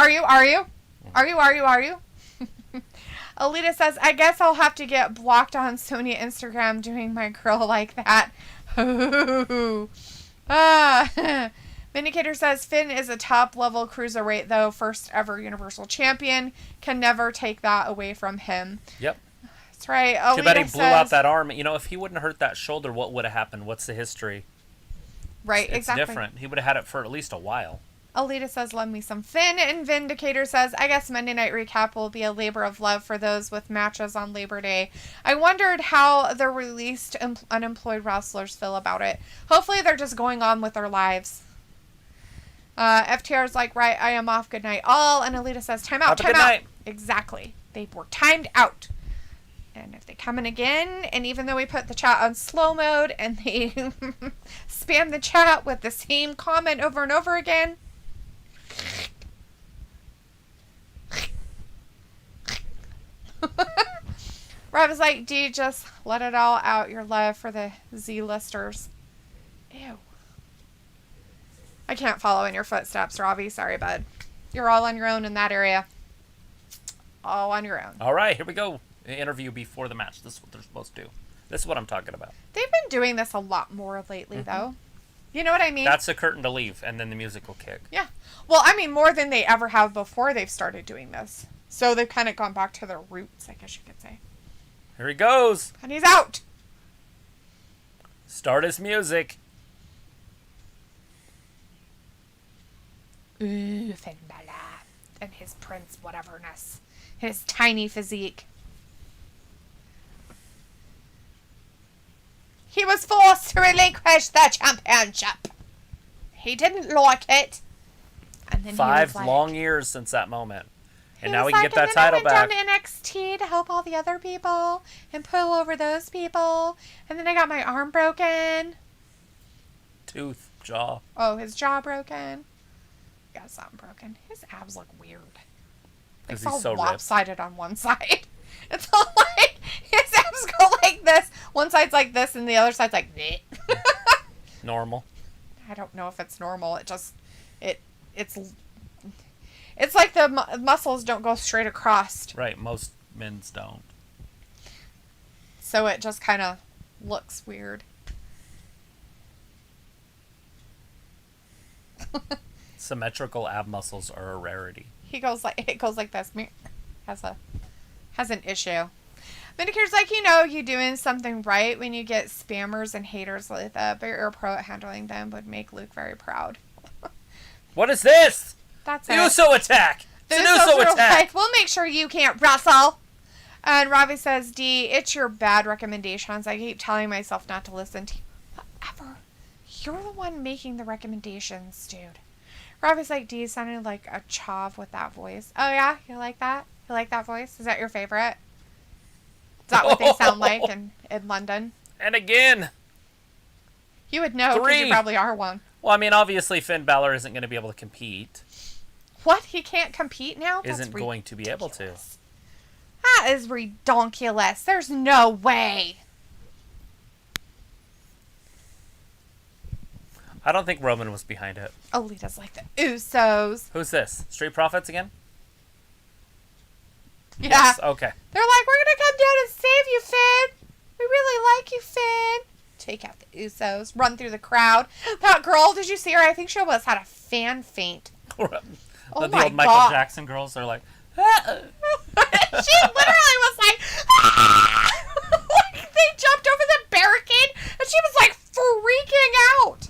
Alita says, I guess I'll have to get blocked on Sonya Instagram doing my girl like that. Vindicator says, Finn is a top-level cruiserweight, though. First ever Universal Champion. Can never take that away from him. Yep. That's right. Alita Too bad he blew out that arm. If he wouldn't have hurt that shoulder, what would have happened? What's the history? Right, exactly. It's different. He would have had it for at least a while. Alita says, love me some Finn. And Vindicator says, I guess Monday Night Recap will be a labor of love for those with matches on Labor Day. I wondered how the released unemployed wrestlers feel about it. Hopefully they're just going on with their lives. FTR's like, right, I am off. Good night, all. And Alita says, time out, time out. Exactly. They were timed out. And if they come in again, and even though we put the chat on slow mode and they spam the chat with the same comment over and over again, Rob is like, dude, just let it all out, your love for the Z-listers. Ew. I can't follow in your footsteps, Robbie. Sorry, bud. You're all on your own in that area. All on your own. All right, here we go. Interview before the match. This is what they're supposed to do. This is what I'm talking about. They've been doing this a lot more lately, though. You know what I mean? That's the curtain to leave, and then the music will kick. Yeah. Well, I mean, more than they ever have before they've started doing this. So they've kind of gone back to their roots, I guess you could say. Here he goes. And he's out. Start his music. Ooh, Finn Balor. And his prince whateverness. His tiny physique. He was forced to relinquish the championship. He didn't like it. And then 5 like, long years since that moment. And he now was we can like, get that and then title back. I went down to NXT to help all the other people and pull over those people. And then I got my arm broken. Tooth, jaw. Oh, his jaw broken. Got something broken. His abs look weird. Because It's all he's so lopsided ripped on one side. It's all like his abs go like this. One side's like this, and the other side's like this. Normal. I don't know if it's normal. It's like the muscles don't go straight across. Right, most men's don't. So it just kind of looks weird. Symmetrical ab muscles are a rarity. It goes like this. Has an issue. Medicare's like, you doing something right when you get spammers and haters like that, but you're a pro at handling them would make Luke very proud. What is this? That's the it. Uso attack! The It's an Uso Usos are attack! like, we'll make sure you can't wrestle. And Robbie says, D, it's your bad recommendations. I keep telling myself not to listen to you. Whatever. You're the one making the recommendations, dude. Robbie's like, D sounded like a chav with that voice. Oh, yeah? You like that? You like that voice? Is that your favorite? Is that what they sound like in London? And again! You would know, because you probably are one. Well, I mean, obviously Finn Balor isn't going to be able to compete. What? He can't compete now? Isn't going to be able to. That is redonkulous. There's no way. I don't think Roman was behind it. Alita's like the Usos. Who's this? Street Profits again? Yeah. Yes, okay. They're like, we're going to come down and save you, Finn. We really like you, Finn. Take out the Usos. Run through the crowd. That girl, did you see her? I think she almost had a fan faint. The Oh old my Michael God. Jackson girls are like, ah. She literally was like, ah! Like, they jumped over the barricade, and she was like freaking out.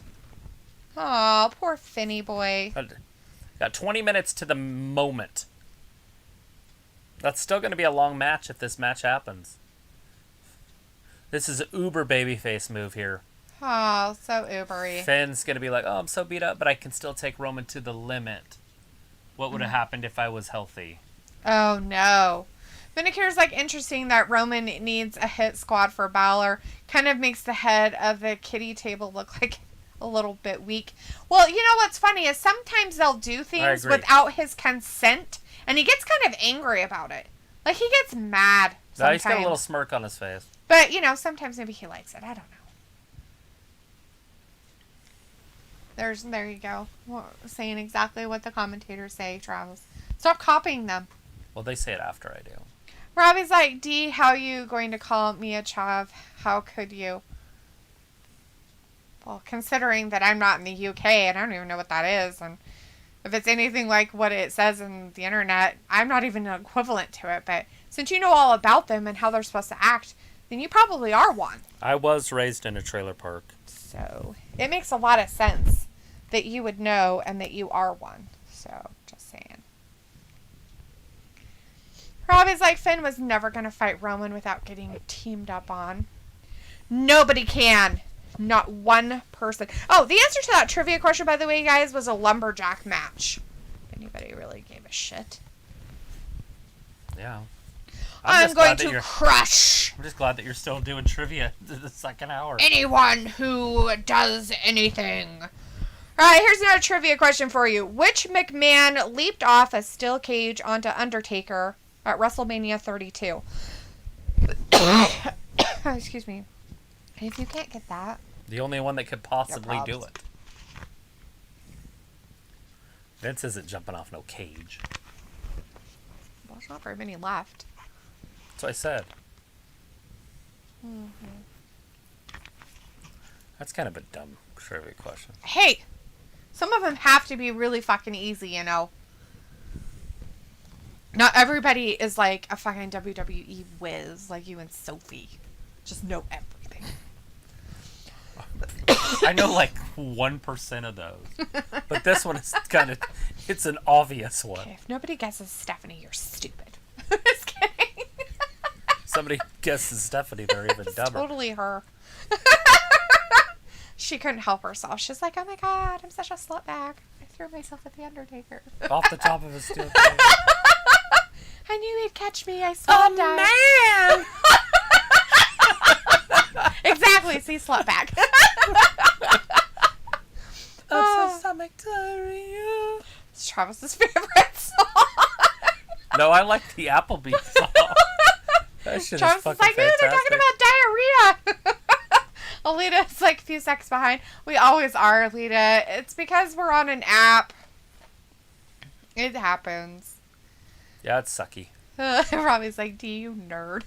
Oh, poor Finny boy. Got 20 minutes to the moment. That's still going to be a long match if this match happens. This is an uber babyface move here. Oh, so ubery. Finn's going to be like, oh, I'm so beat up, but I can still take Roman to the limit. What would have happened if I was healthy? Oh, no. Vinicare's like, interesting that Roman needs a hit squad for Balor. Kind of makes the head of the kiddie table look like a little bit weak. Well, you know what's funny is sometimes they'll do things without his consent, and he gets kind of angry about it. Like, he gets mad sometimes. No, he's got a little smirk on his face. But, sometimes maybe he likes it. I don't know. There you go. Saying exactly what the commentators say, Travis. Stop copying them. Well, they say it after I do. Robbie's like, D, how you going to call me a chav? How could you? Well, considering that I'm not in the UK and I don't even know what that is, and if it's anything like what it says in the internet, I'm not even an equivalent to it. But since you know all about them and how they're supposed to act, then you probably are one. I was raised in a trailer park. So it makes a lot of sense that you would know and that you are one. So just saying. Robbie's like, Finn was never going to fight Roman without getting teamed up on. Nobody can. Not one person. Oh, the answer to that trivia question, by the way, guys, was a lumberjack match. If anybody really gave a shit. Yeah. I'm going to crush. I'm just glad that you're still doing trivia the second hour. Anyone who does anything. Alright, here's another trivia question for you. Which McMahon leaped off a steel cage onto Undertaker at WrestleMania 32? Excuse me. If you can't get that. The only one that could possibly do it. Vince isn't jumping off no cage. Well, there's not very many left. That's what I said. Mm-hmm. That's kind of a dumb trivia question. Hey, some of them have to be really fucking easy, you know. Not everybody is like a fucking WWE whiz like you and Sophie. Just know everything. I know like 1% of those. But this one is it's an obvious one. Okay, if nobody guesses Stephanie, you're stupid. Just kidding. Somebody guesses Stephanie, they're even dumber. Totally her. She couldn't help herself. She's like, oh my god, I'm such a slutbag. I threw myself at the Undertaker. Off the top of a steel cage. I knew he'd catch me. I swan dived. Man! Exactly. See, slutbag. Stomach you. It's Travis's favorite song. No, I like the Applebee's song. That shit Travis is fucking is like, fantastic. they're talking about diarrhea. Alita's like a few seconds behind. We always are, Alita. It's because we're on an app. It happens. Yeah, it's sucky. Robbie's like, do you nerd?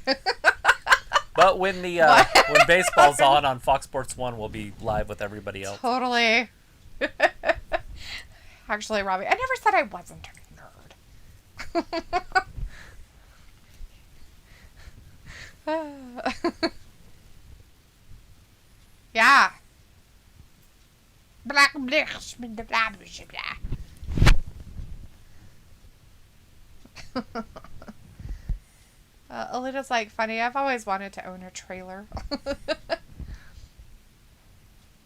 But when when baseball's on Fox Sports 1, we'll be live with everybody else. Totally. Actually, Robbie, I never said I wasn't a nerd. Yeah. Blah, blah, blah, blah, blah, blah. Alita's like, funny, I've always wanted to own a trailer.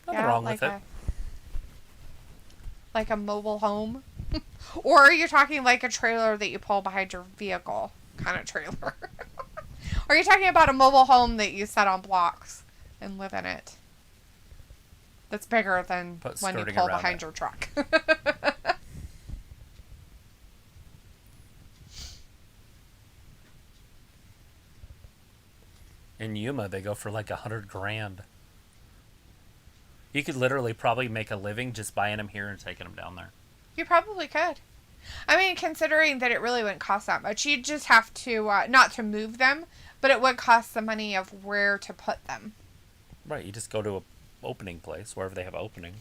Nothing wrong with it. Like a mobile home? Or are you talking like a trailer that you pull behind your vehicle kind of trailer? Or are you talking about a mobile home that you set on blocks and live in it? That's bigger than when you pull behind your truck. In Yuma, they go for like $100,000. You could literally probably make a living just buying them here and taking them down there. You probably could. I mean, considering that it really wouldn't cost that much. You'd just have to, not to move them, but it would cost the money of where to put them. Right, you just go to a opening place, wherever they have opening.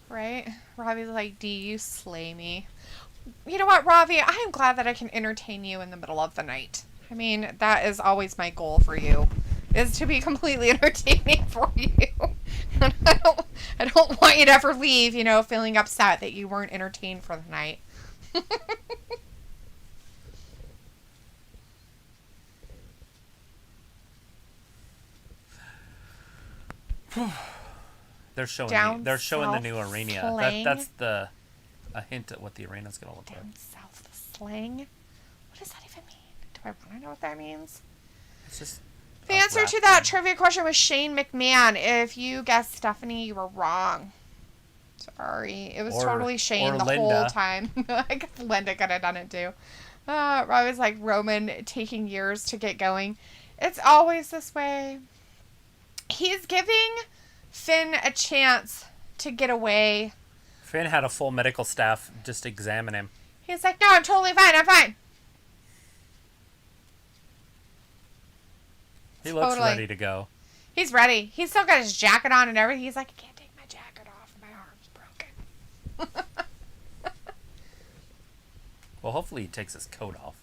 Right? Robbie's like, do you slay me? You know what, Robbie? I am glad that I can entertain you in the middle of the night. I mean, that is always my goal for you, is to be completely entertaining for you. And I don't want you to ever leave, you know, feeling upset that you weren't entertained for the night. They're showing Down the south new arena. slang. That's a hint at what the arena's gonna look like. Down south slang? What does that even mean? Do I want to know what that means? It's just The answer to that trivia question was Shane McMahon. If you guessed Stephanie, you were wrong. Sorry. It was totally Shane the whole time. I guess Linda could have done it too. Robbie's like, Roman taking years to get going. It's always this way. He's giving Finn a chance to get away. Finn had a full medical staff just examine him. He's like, no, I'm totally fine. I'm fine. He looks ready to go. He's ready. He's still got his jacket on and everything. He's like, I can't take my jacket off. My arm's broken. Well, hopefully he takes his coat off.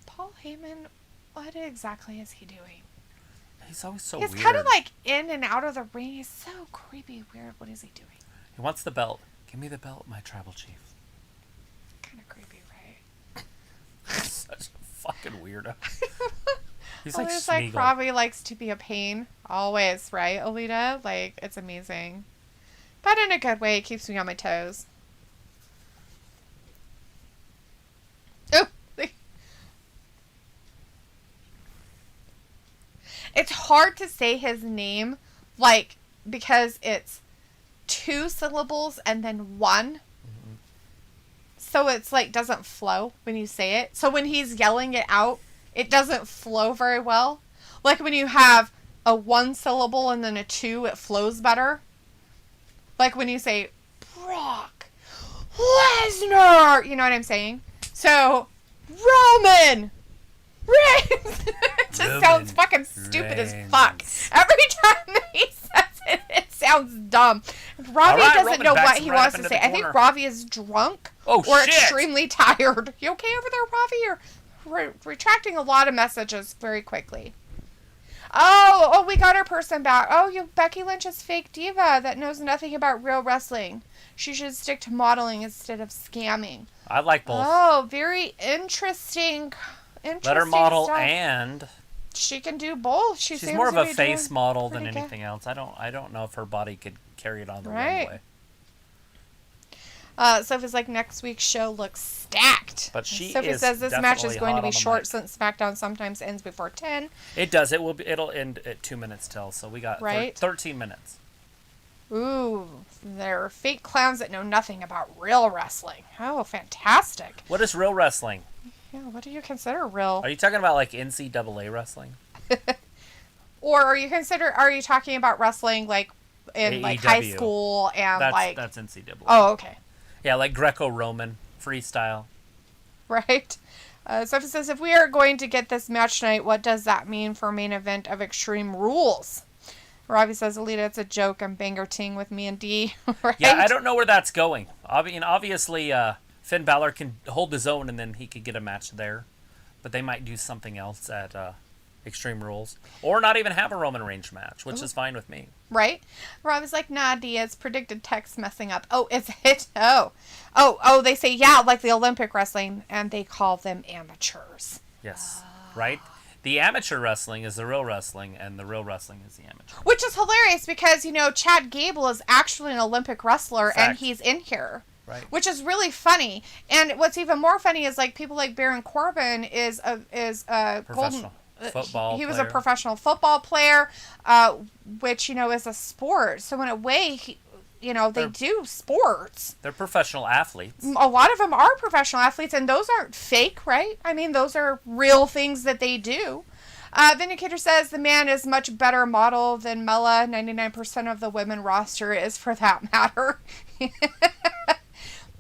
Paul Heyman, what exactly is he doing? He's always so He's weird. kind of like in and out of the ring. He's so creepy weird. What is he doing? He wants the belt. Give me the belt, my tribal chief. Kind of creepy, right? Such a fucking weirdo. He's Well, like it's Smeagol. Robbie likes to be a pain. Always, right, Alita? Like, it's amazing. But in a good way. It keeps me on my toes. Oh! It's hard to say his name, like, because it's 2 syllables and then 1. Mm-hmm. So it's like doesn't flow when you say it. So when he's yelling it out, it doesn't flow very well. Like when you have a 1 syllable and then a 2, it flows better. Like when you say Brock Lesnar, you know what I'm saying? So Roman Reigns. just sounds fucking stupid as fuck. Every time that he says it, it sounds dumb. Ravi doesn't know what he wants to say. I think Ravi is drunk or extremely tired. You okay over there, Ravi? You're retracting a lot of messages very quickly. Oh, we got our person back. Oh, Becky Lynch is fake diva that knows nothing about real wrestling. She should stick to modeling instead of scamming. I like both. Oh, very interesting. Let her model stuff. And she can do both. She's more of a face model than anything else. I don't know if her body could carry it on the runway. Sophie's like, next week's show looks stacked. But Sophie says this match is going to be short since SmackDown sometimes ends before 10. It does. It'll end at 2 minutes till. So we got 13 minutes. Ooh, they're fake clowns that know nothing about real wrestling. Oh, fantastic. What is real wrestling? Yeah, what do you consider real? Are you talking about like NCAA wrestling? Or are you talking about wrestling like in AEW. Like high school and that's NCAA. Oh, okay. Yeah, like Greco-Roman freestyle. Right. Sophie says, if we are going to get this match tonight, what does that mean for main event of Extreme Rules? Ravi says, Alita, it's a joke. I'm banger-ting with me and D. Right? Yeah, I don't know where that's going. Obviously, Finn Balor can hold his own and then he could get a match there. But they might do something else at Extreme Rules. Or not even have a Roman Reigns match, which is fine with me. Right? Ravi's like, nah, D, it's predicted text messing up. Oh, is it? Oh, they say, yeah, like the Olympic wrestling, and they call them amateurs. Yes, right? The amateur wrestling is the real wrestling, and the real wrestling is the amateur. Which is hilarious because, Chad Gable is actually an Olympic wrestler, and he's in here. Right. Which is really funny. And what's even more funny is, like, people like Baron Corbin is a professional football he was player. A professional football player, which, is a sport. So in a way, they do sports. They're professional athletes. A lot of them are professional athletes, and those aren't fake, right? I mean, those are real things that they do. Vindicator says the man is much better model than Mela. 99% of the women roster is, for that matter.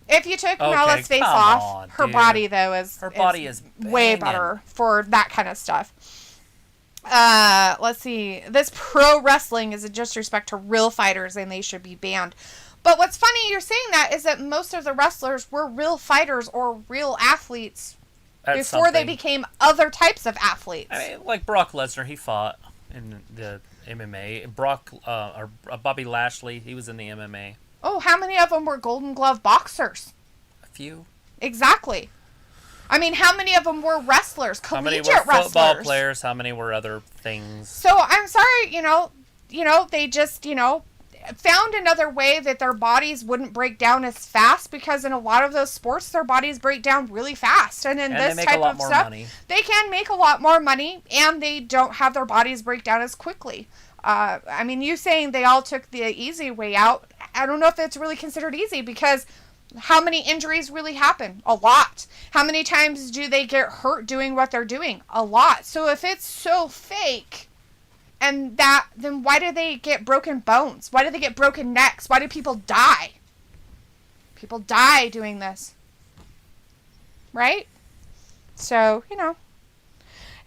If you took Mela's face off, her body, though, is way better for that kind of stuff. Let's see. This pro wrestling is a disrespect to real fighters, and they should be banned. But what's funny you're saying that is that most of the wrestlers were real fighters or real athletes before they became other types of athletes. I mean, like Brock Lesnar, he fought in the MMA. Bobby Lashley, he was in the MMA. Oh, how many of them were Golden Glove boxers? A few. Exactly. I mean, how many of them were wrestlers? Collegiate wrestlers. How many were football players? How many were other things? So I'm sorry, they just, found another way that their bodies wouldn't break down as fast, because in a lot of those sports, their bodies break down really fast. And in this type of stuff, they can make a lot more money, and they don't have their bodies break down as quickly. I mean, you saying they all took the easy way out, I don't know if it's really considered easy, because how many injuries really happen? A lot. How many times do they get hurt doing what they're doing? A lot. So if it's so fake, then why do they get broken bones? Why do they get broken necks? Why do people die? People die doing this. Right? So,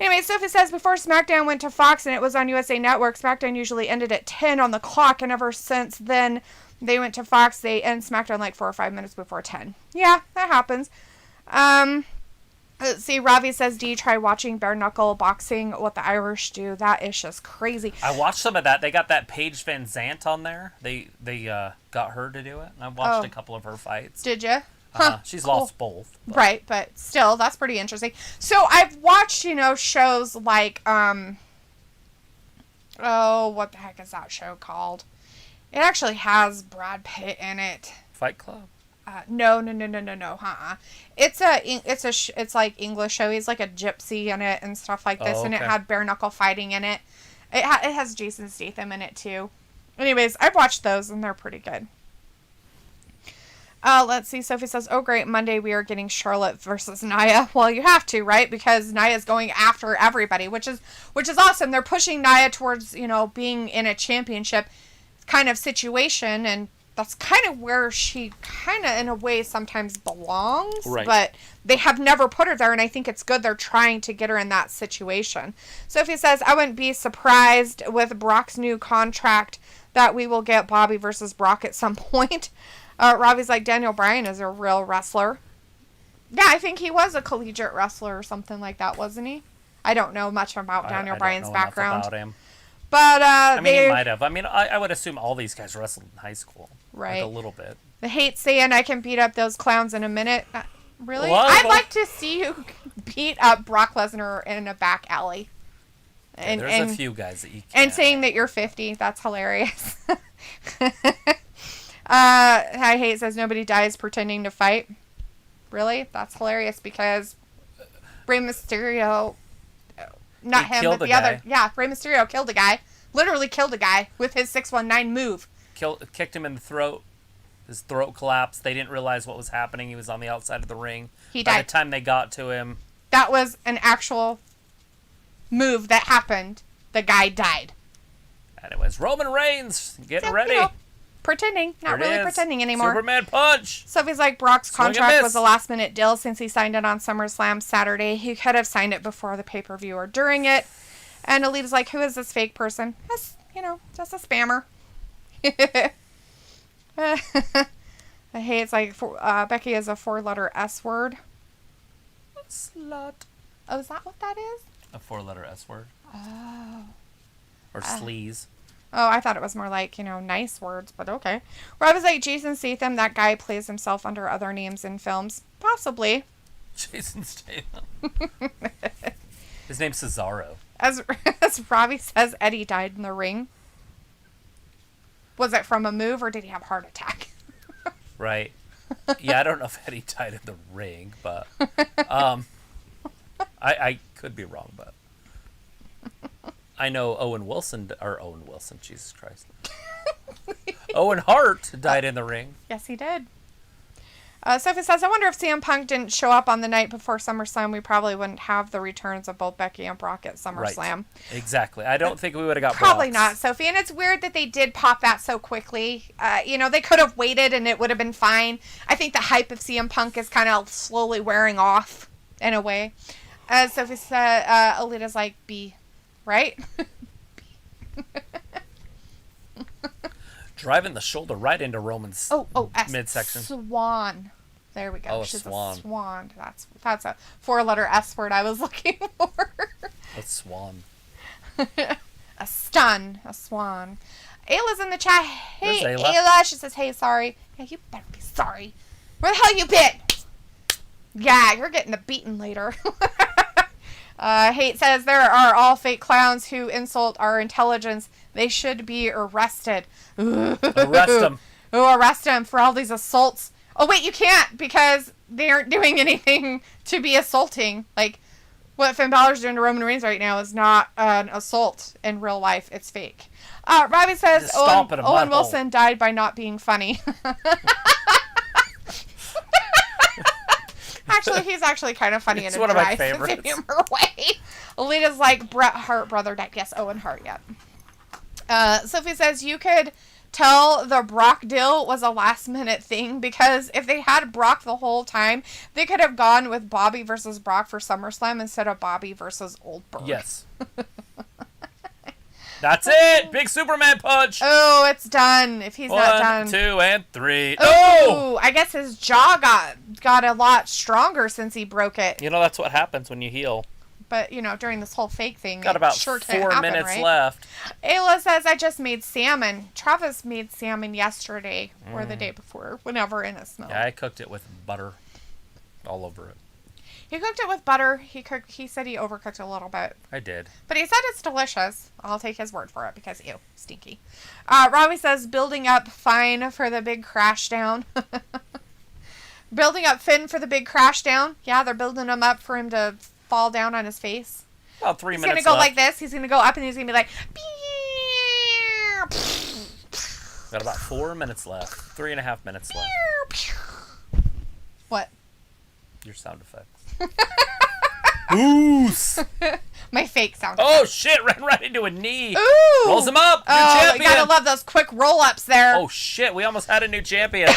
Anyway, Sophie says, before SmackDown went to Fox and it was on USA Network, SmackDown usually ended at 10 on the clock, and ever since then they went to Fox, they end SmackDown like 4 or 5 minutes before 10. Yeah, that happens. Let's see, Ravi says, do you try watching bare knuckle boxing, what the Irish do? That is just crazy. I watched some of that. They got that Paige Van Zandt on there. They got her to do it. I watched a couple of her fights. Did you? She's lost both. But. Right, but still, that's pretty interesting. So I've watched, shows like, what the heck is that show called? It actually has Brad Pitt in it. Fight Club? No. It's like English show. He's like a gypsy in it and stuff like this, and it had bare knuckle fighting in it. It has Jason Statham in it too. Anyways, I've watched those and they're pretty good. Let's see. Sophie says, oh great, Monday we are getting Charlotte versus Nia. Well, you have to, right? Because Nia's going after everybody, which is awesome. They're pushing Nia towards, being in a championship kind of situation, and that's kind of where she kind of, in a way, sometimes belongs. Right. But they have never put her there, and I think it's good they're trying to get her in that situation. Sophie says, I wouldn't be surprised with Brock's new contract that we will get Bobby versus Brock at some point. Robbie's like, Daniel Bryan is a real wrestler. Yeah, I think he was a collegiate wrestler or something like that, wasn't he? I don't know much about Daniel Bryan's background. About him. But I mean, he might have. I mean, I would assume all these guys wrestled in high school. Right. Like a little bit. The hate saying I can beat up those clowns in a minute. Really? What? I'd like to see you beat up Brock Lesnar in a back alley. And, there's a few guys that you can't. And saying that you're 50. That's hilarious. I hate says nobody dies pretending to fight. Really? That's hilarious because Rey Mysterio... Not him, but the other. Yeah, Rey Mysterio killed a guy. Literally killed a guy with his 619 move. Kicked him in the throat. His throat collapsed. They didn't realize what was happening. He was on the outside of the ring. He died. By the time they got to him... That was an actual move that happened. The guy died. And it was Roman Reigns getting ready. You know, pretending. Not really pretending anymore. Superman punch. Sophie's like, Brock's contract was a last-minute deal since he signed it on SummerSlam Saturday. He could have signed it before the pay-per-view or during it. And Alita's like, who is this fake person? That's, just a spammer. I hate it's like, Becky is a 4-letter S word. Slut. Oh, is that what that is? A 4-letter S word. Oh. Or sleaze. Oh, I thought it was more like, nice words, but okay. Rob is like, Jason Statham, that guy plays himself under other names in films. Possibly. Jason Statham. His name's Cesaro. As Robbie says, Eddie died in the ring. Was it from a move or did he have a heart attack? Right. Yeah, I don't know if Eddie died in the ring, but I could be wrong, but I know Owen Wilson, Jesus Christ. Owen Hart died in the ring. Yes, he did. Sophie says, I wonder if CM Punk didn't show up on the night before SummerSlam, we probably wouldn't have the returns of both Becky and Brock at SummerSlam. Right. Exactly. I don't think we would have got Probably Brock's. not, Sophie. And it's weird that they did pop that so quickly. They could have waited and it would have been fine. I think the hype of CM Punk is kind of slowly wearing off in a way. Sophie said, Alita's like, B, right? Driving the shoulder right into Roman's midsection. Swan. There we go. Oh, She's swan. A swan. That's a 4-letter S word I was looking for. A swan. A stun. A swan. Ayla's in the chat. Hey, Ayla. Ayla. She says, hey, sorry. Yeah, you better be sorry. Where the hell you been? Yeah, you're getting the beating later. Hate says, there are all fake clowns who insult our intelligence. They should be arrested. Arrest them. Oh, arrest them for all these assaults. Oh, wait, you can't because they aren't doing anything to be assaulting. Like, what Finn Balor's doing to Roman Reigns right now is not an assault in real life. It's fake. Robbie says, Owen Wilson died by not being funny. Actually, he's actually kind of funny in a dry sense of humor way. Alita's like, Bret Hart brother died. Yes, Owen Hart, yeah. Sophie says, you could tell the Brock deal was a last-minute thing because if they had Brock the whole time, they could have gone with Bobby versus Brock for SummerSlam instead of Bobby versus Goldberg. Yes. That's it! Big Superman punch! Oh, it's done. If he's not done. 1, 2, and 3. Oh! I guess his jaw got a lot stronger since he broke it. That's what happens when you heal. But, during this whole fake thing, got about 4 minutes left. Ayla says, I just made salmon. Travis made salmon yesterday or the day before, whenever in a snow. Yeah, I cooked it with butter all over it. He cooked it with butter. He said he overcooked a little bit. I did. But he said it's delicious. I'll take his word for it because, ew, stinky. Robbie says, building up fine for the big crash down. Building up Finn for the big crash down. Yeah, they're building him up for him to fall down on his face. About 3 minutes left. He's going to go like this. He's going to go up and he's going to be like... Got about 4 minutes left. 3.5 minutes left. What? Your sound effects. Moose! My fake sound. Oh, shit. Ran right into a knee. Ooh. Rolls him up. New Oh, champion. you gotta love those quick roll-ups there. Oh, shit. We almost had a new champion.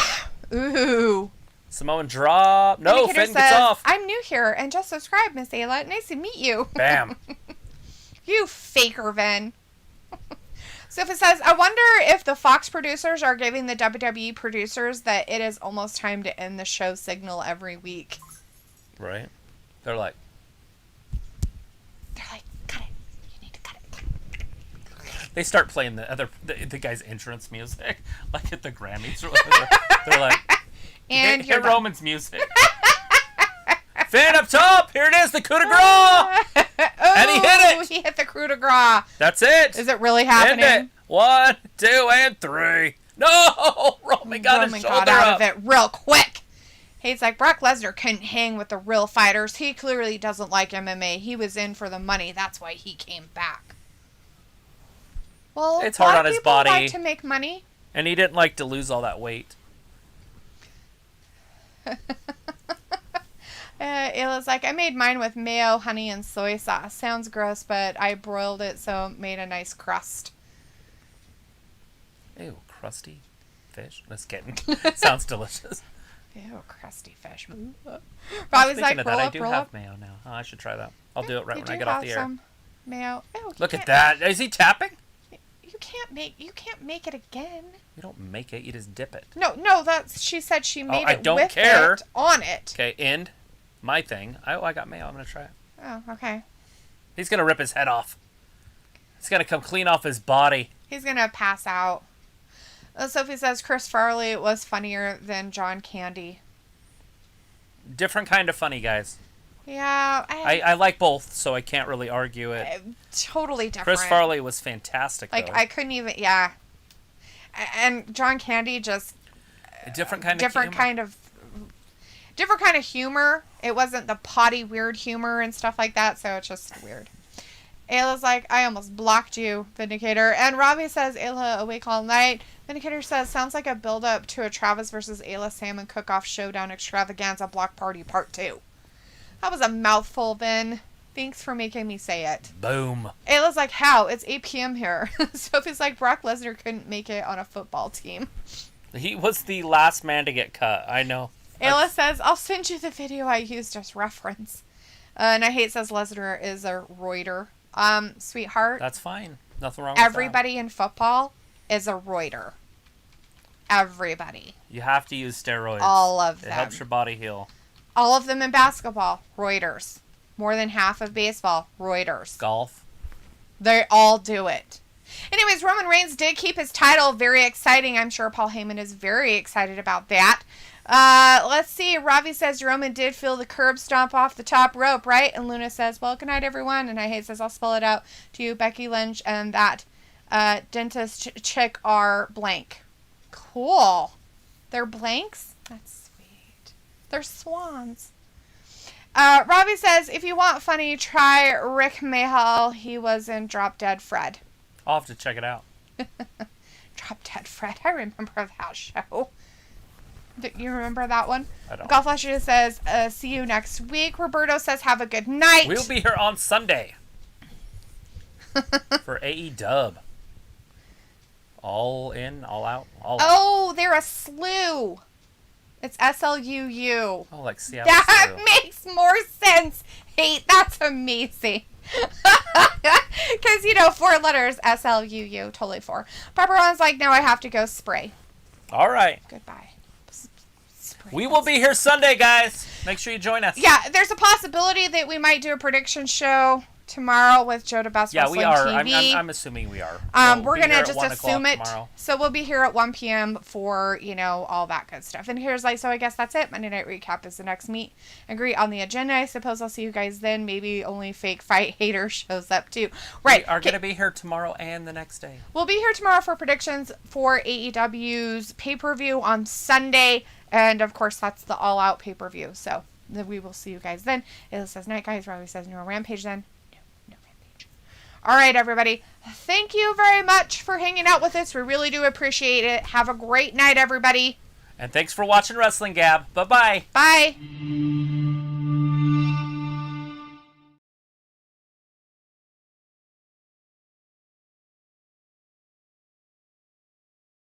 Ooh. Samoan drop. No, Indicator Finn gets says, off. I'm new here and just subscribed, Miss Ayla. Nice to meet you. Bam. You faker, Vin. Sophie says, I wonder if the Fox producers are giving the WWE producers that it is almost time to end the show signal every week. Right. They're like, cut it. You need to cut it. they start playing the guy's entrance music, like at the Grammys. They're like, And hit Roman's music. Fan up top. Here it is, the coup de grace. And he hit it. He hit the coup de grace. That's it. Is it really happening? End it. 1, 2, and 3. No, Roman got his shoulder out up. of it real quick. He's like, Brock Lesnar couldn't hang with the real fighters. He clearly doesn't like MMA. He was in for the money. That's why he came back. Well, it's hard on his body. Like to make money. And he didn't like to lose all that weight. Ayla's like, I made mine with mayo, honey, and soy sauce. Sounds gross, but I broiled it, so it made a nice crust. Ew, crusty fish. Just kidding. Sounds delicious. Ew, crusty fish. Robbie's like, of roll that, up, I do roll have up. mayo now. Oh, I should try that. I'll do it right You when I do get off have the air. some mayo. Ew, Look at that. Is he tapping? You can't make it again. You don't make it. You just dip it. No, she said she made I it don't with care. it on it. Okay, end my thing. I got mayo. I'm going to try it. Oh, okay. He's going to rip his head off. It's going to come clean off his body. He's going to pass out. Sophie says Chris Farley was funnier than John Candy. Different kind of funny, guys. Yeah. I like both, so I can't really argue it. Totally different. Chris Farley was fantastic, like, though. I couldn't even, yeah. And John Candy just... A different kind of humor. It wasn't the potty weird humor and stuff like that, so it's just weird. Ayla's like, I almost blocked you, Vindicator. And Robbie says, Ayla awake all night. Vindicator says, sounds like a build-up to a Travis versus Ayla Salmon Cook-Off Showdown Extravaganza Block Party Part 2. That was a mouthful, Vin. Thanks for making me say it. Boom. Ayla's like, how? It's 8 p.m. here. Sophie's like, Brock Lesnar couldn't make it on a football team. He was the last man to get cut. I know. Ayla says, I'll send you the video I used as reference. And I hate says Lesnar is a roider. Sweetheart. That's fine. Nothing wrong with that. Everybody in football is a roider. Everybody. You have to use steroids. All of them. It helps your body heal. All of them in basketball, roiders. More than half of baseball, roiders. Golf. They all do it. Anyways, Roman Reigns did keep his title. Very exciting. I'm sure Paul Heyman is very excited about that. Let's see. Ravi says Roman did feel the curb stomp off the top rope, right? And Luna says, well, good night, everyone. And I hate says, I'll spell it out to you. Becky Lynch and that dentist chick are blank. Cool. They're blanks? That's sweet. They're swans. Robbie says, if you want funny, try Rick Mayhall. He was in Drop Dead Fred. I'll have to check it out. Drop Dead Fred. I remember that show. You remember that one? I don't. Golf Flasher says, see you next week. Roberto says, have a good night. We'll be here on Sunday for AE All in, all out, all out. Oh, they're a slew. It's SLUU. Oh, like Seattle. That makes more sense. Hey, that's amazing. Because, 4 letters, SLUU, totally 4. Pepperon's like, now I have to go spray. All right. Goodbye. Spray. We will be here Sunday, guys. Make sure you join us. Yeah, there's a possibility that we might do a prediction show tomorrow with Joe DeBest Yeah, Wrestling we are. TV. I'm assuming we are. We're going to just assume it. Tomorrow. So we'll be here at 1 p.m. for, all that good stuff. And here's so I guess that's it. Monday Night Recap is the next meet and greet on the agenda. I suppose I'll see you guys then. Maybe only Fake Fight Hater shows up too. Right. We are going to be here tomorrow and the next day. We'll be here tomorrow for predictions for AEW's pay-per-view on Sunday. And, of course, that's the all-out pay-per-view. So we will see you guys then. It says night, guys. Robbie says no Rampage then. All right, everybody. Thank you very much for hanging out with us. We really do appreciate it. Have a great night, everybody. And thanks for watching Wrestling Gab. Bye-bye. Bye.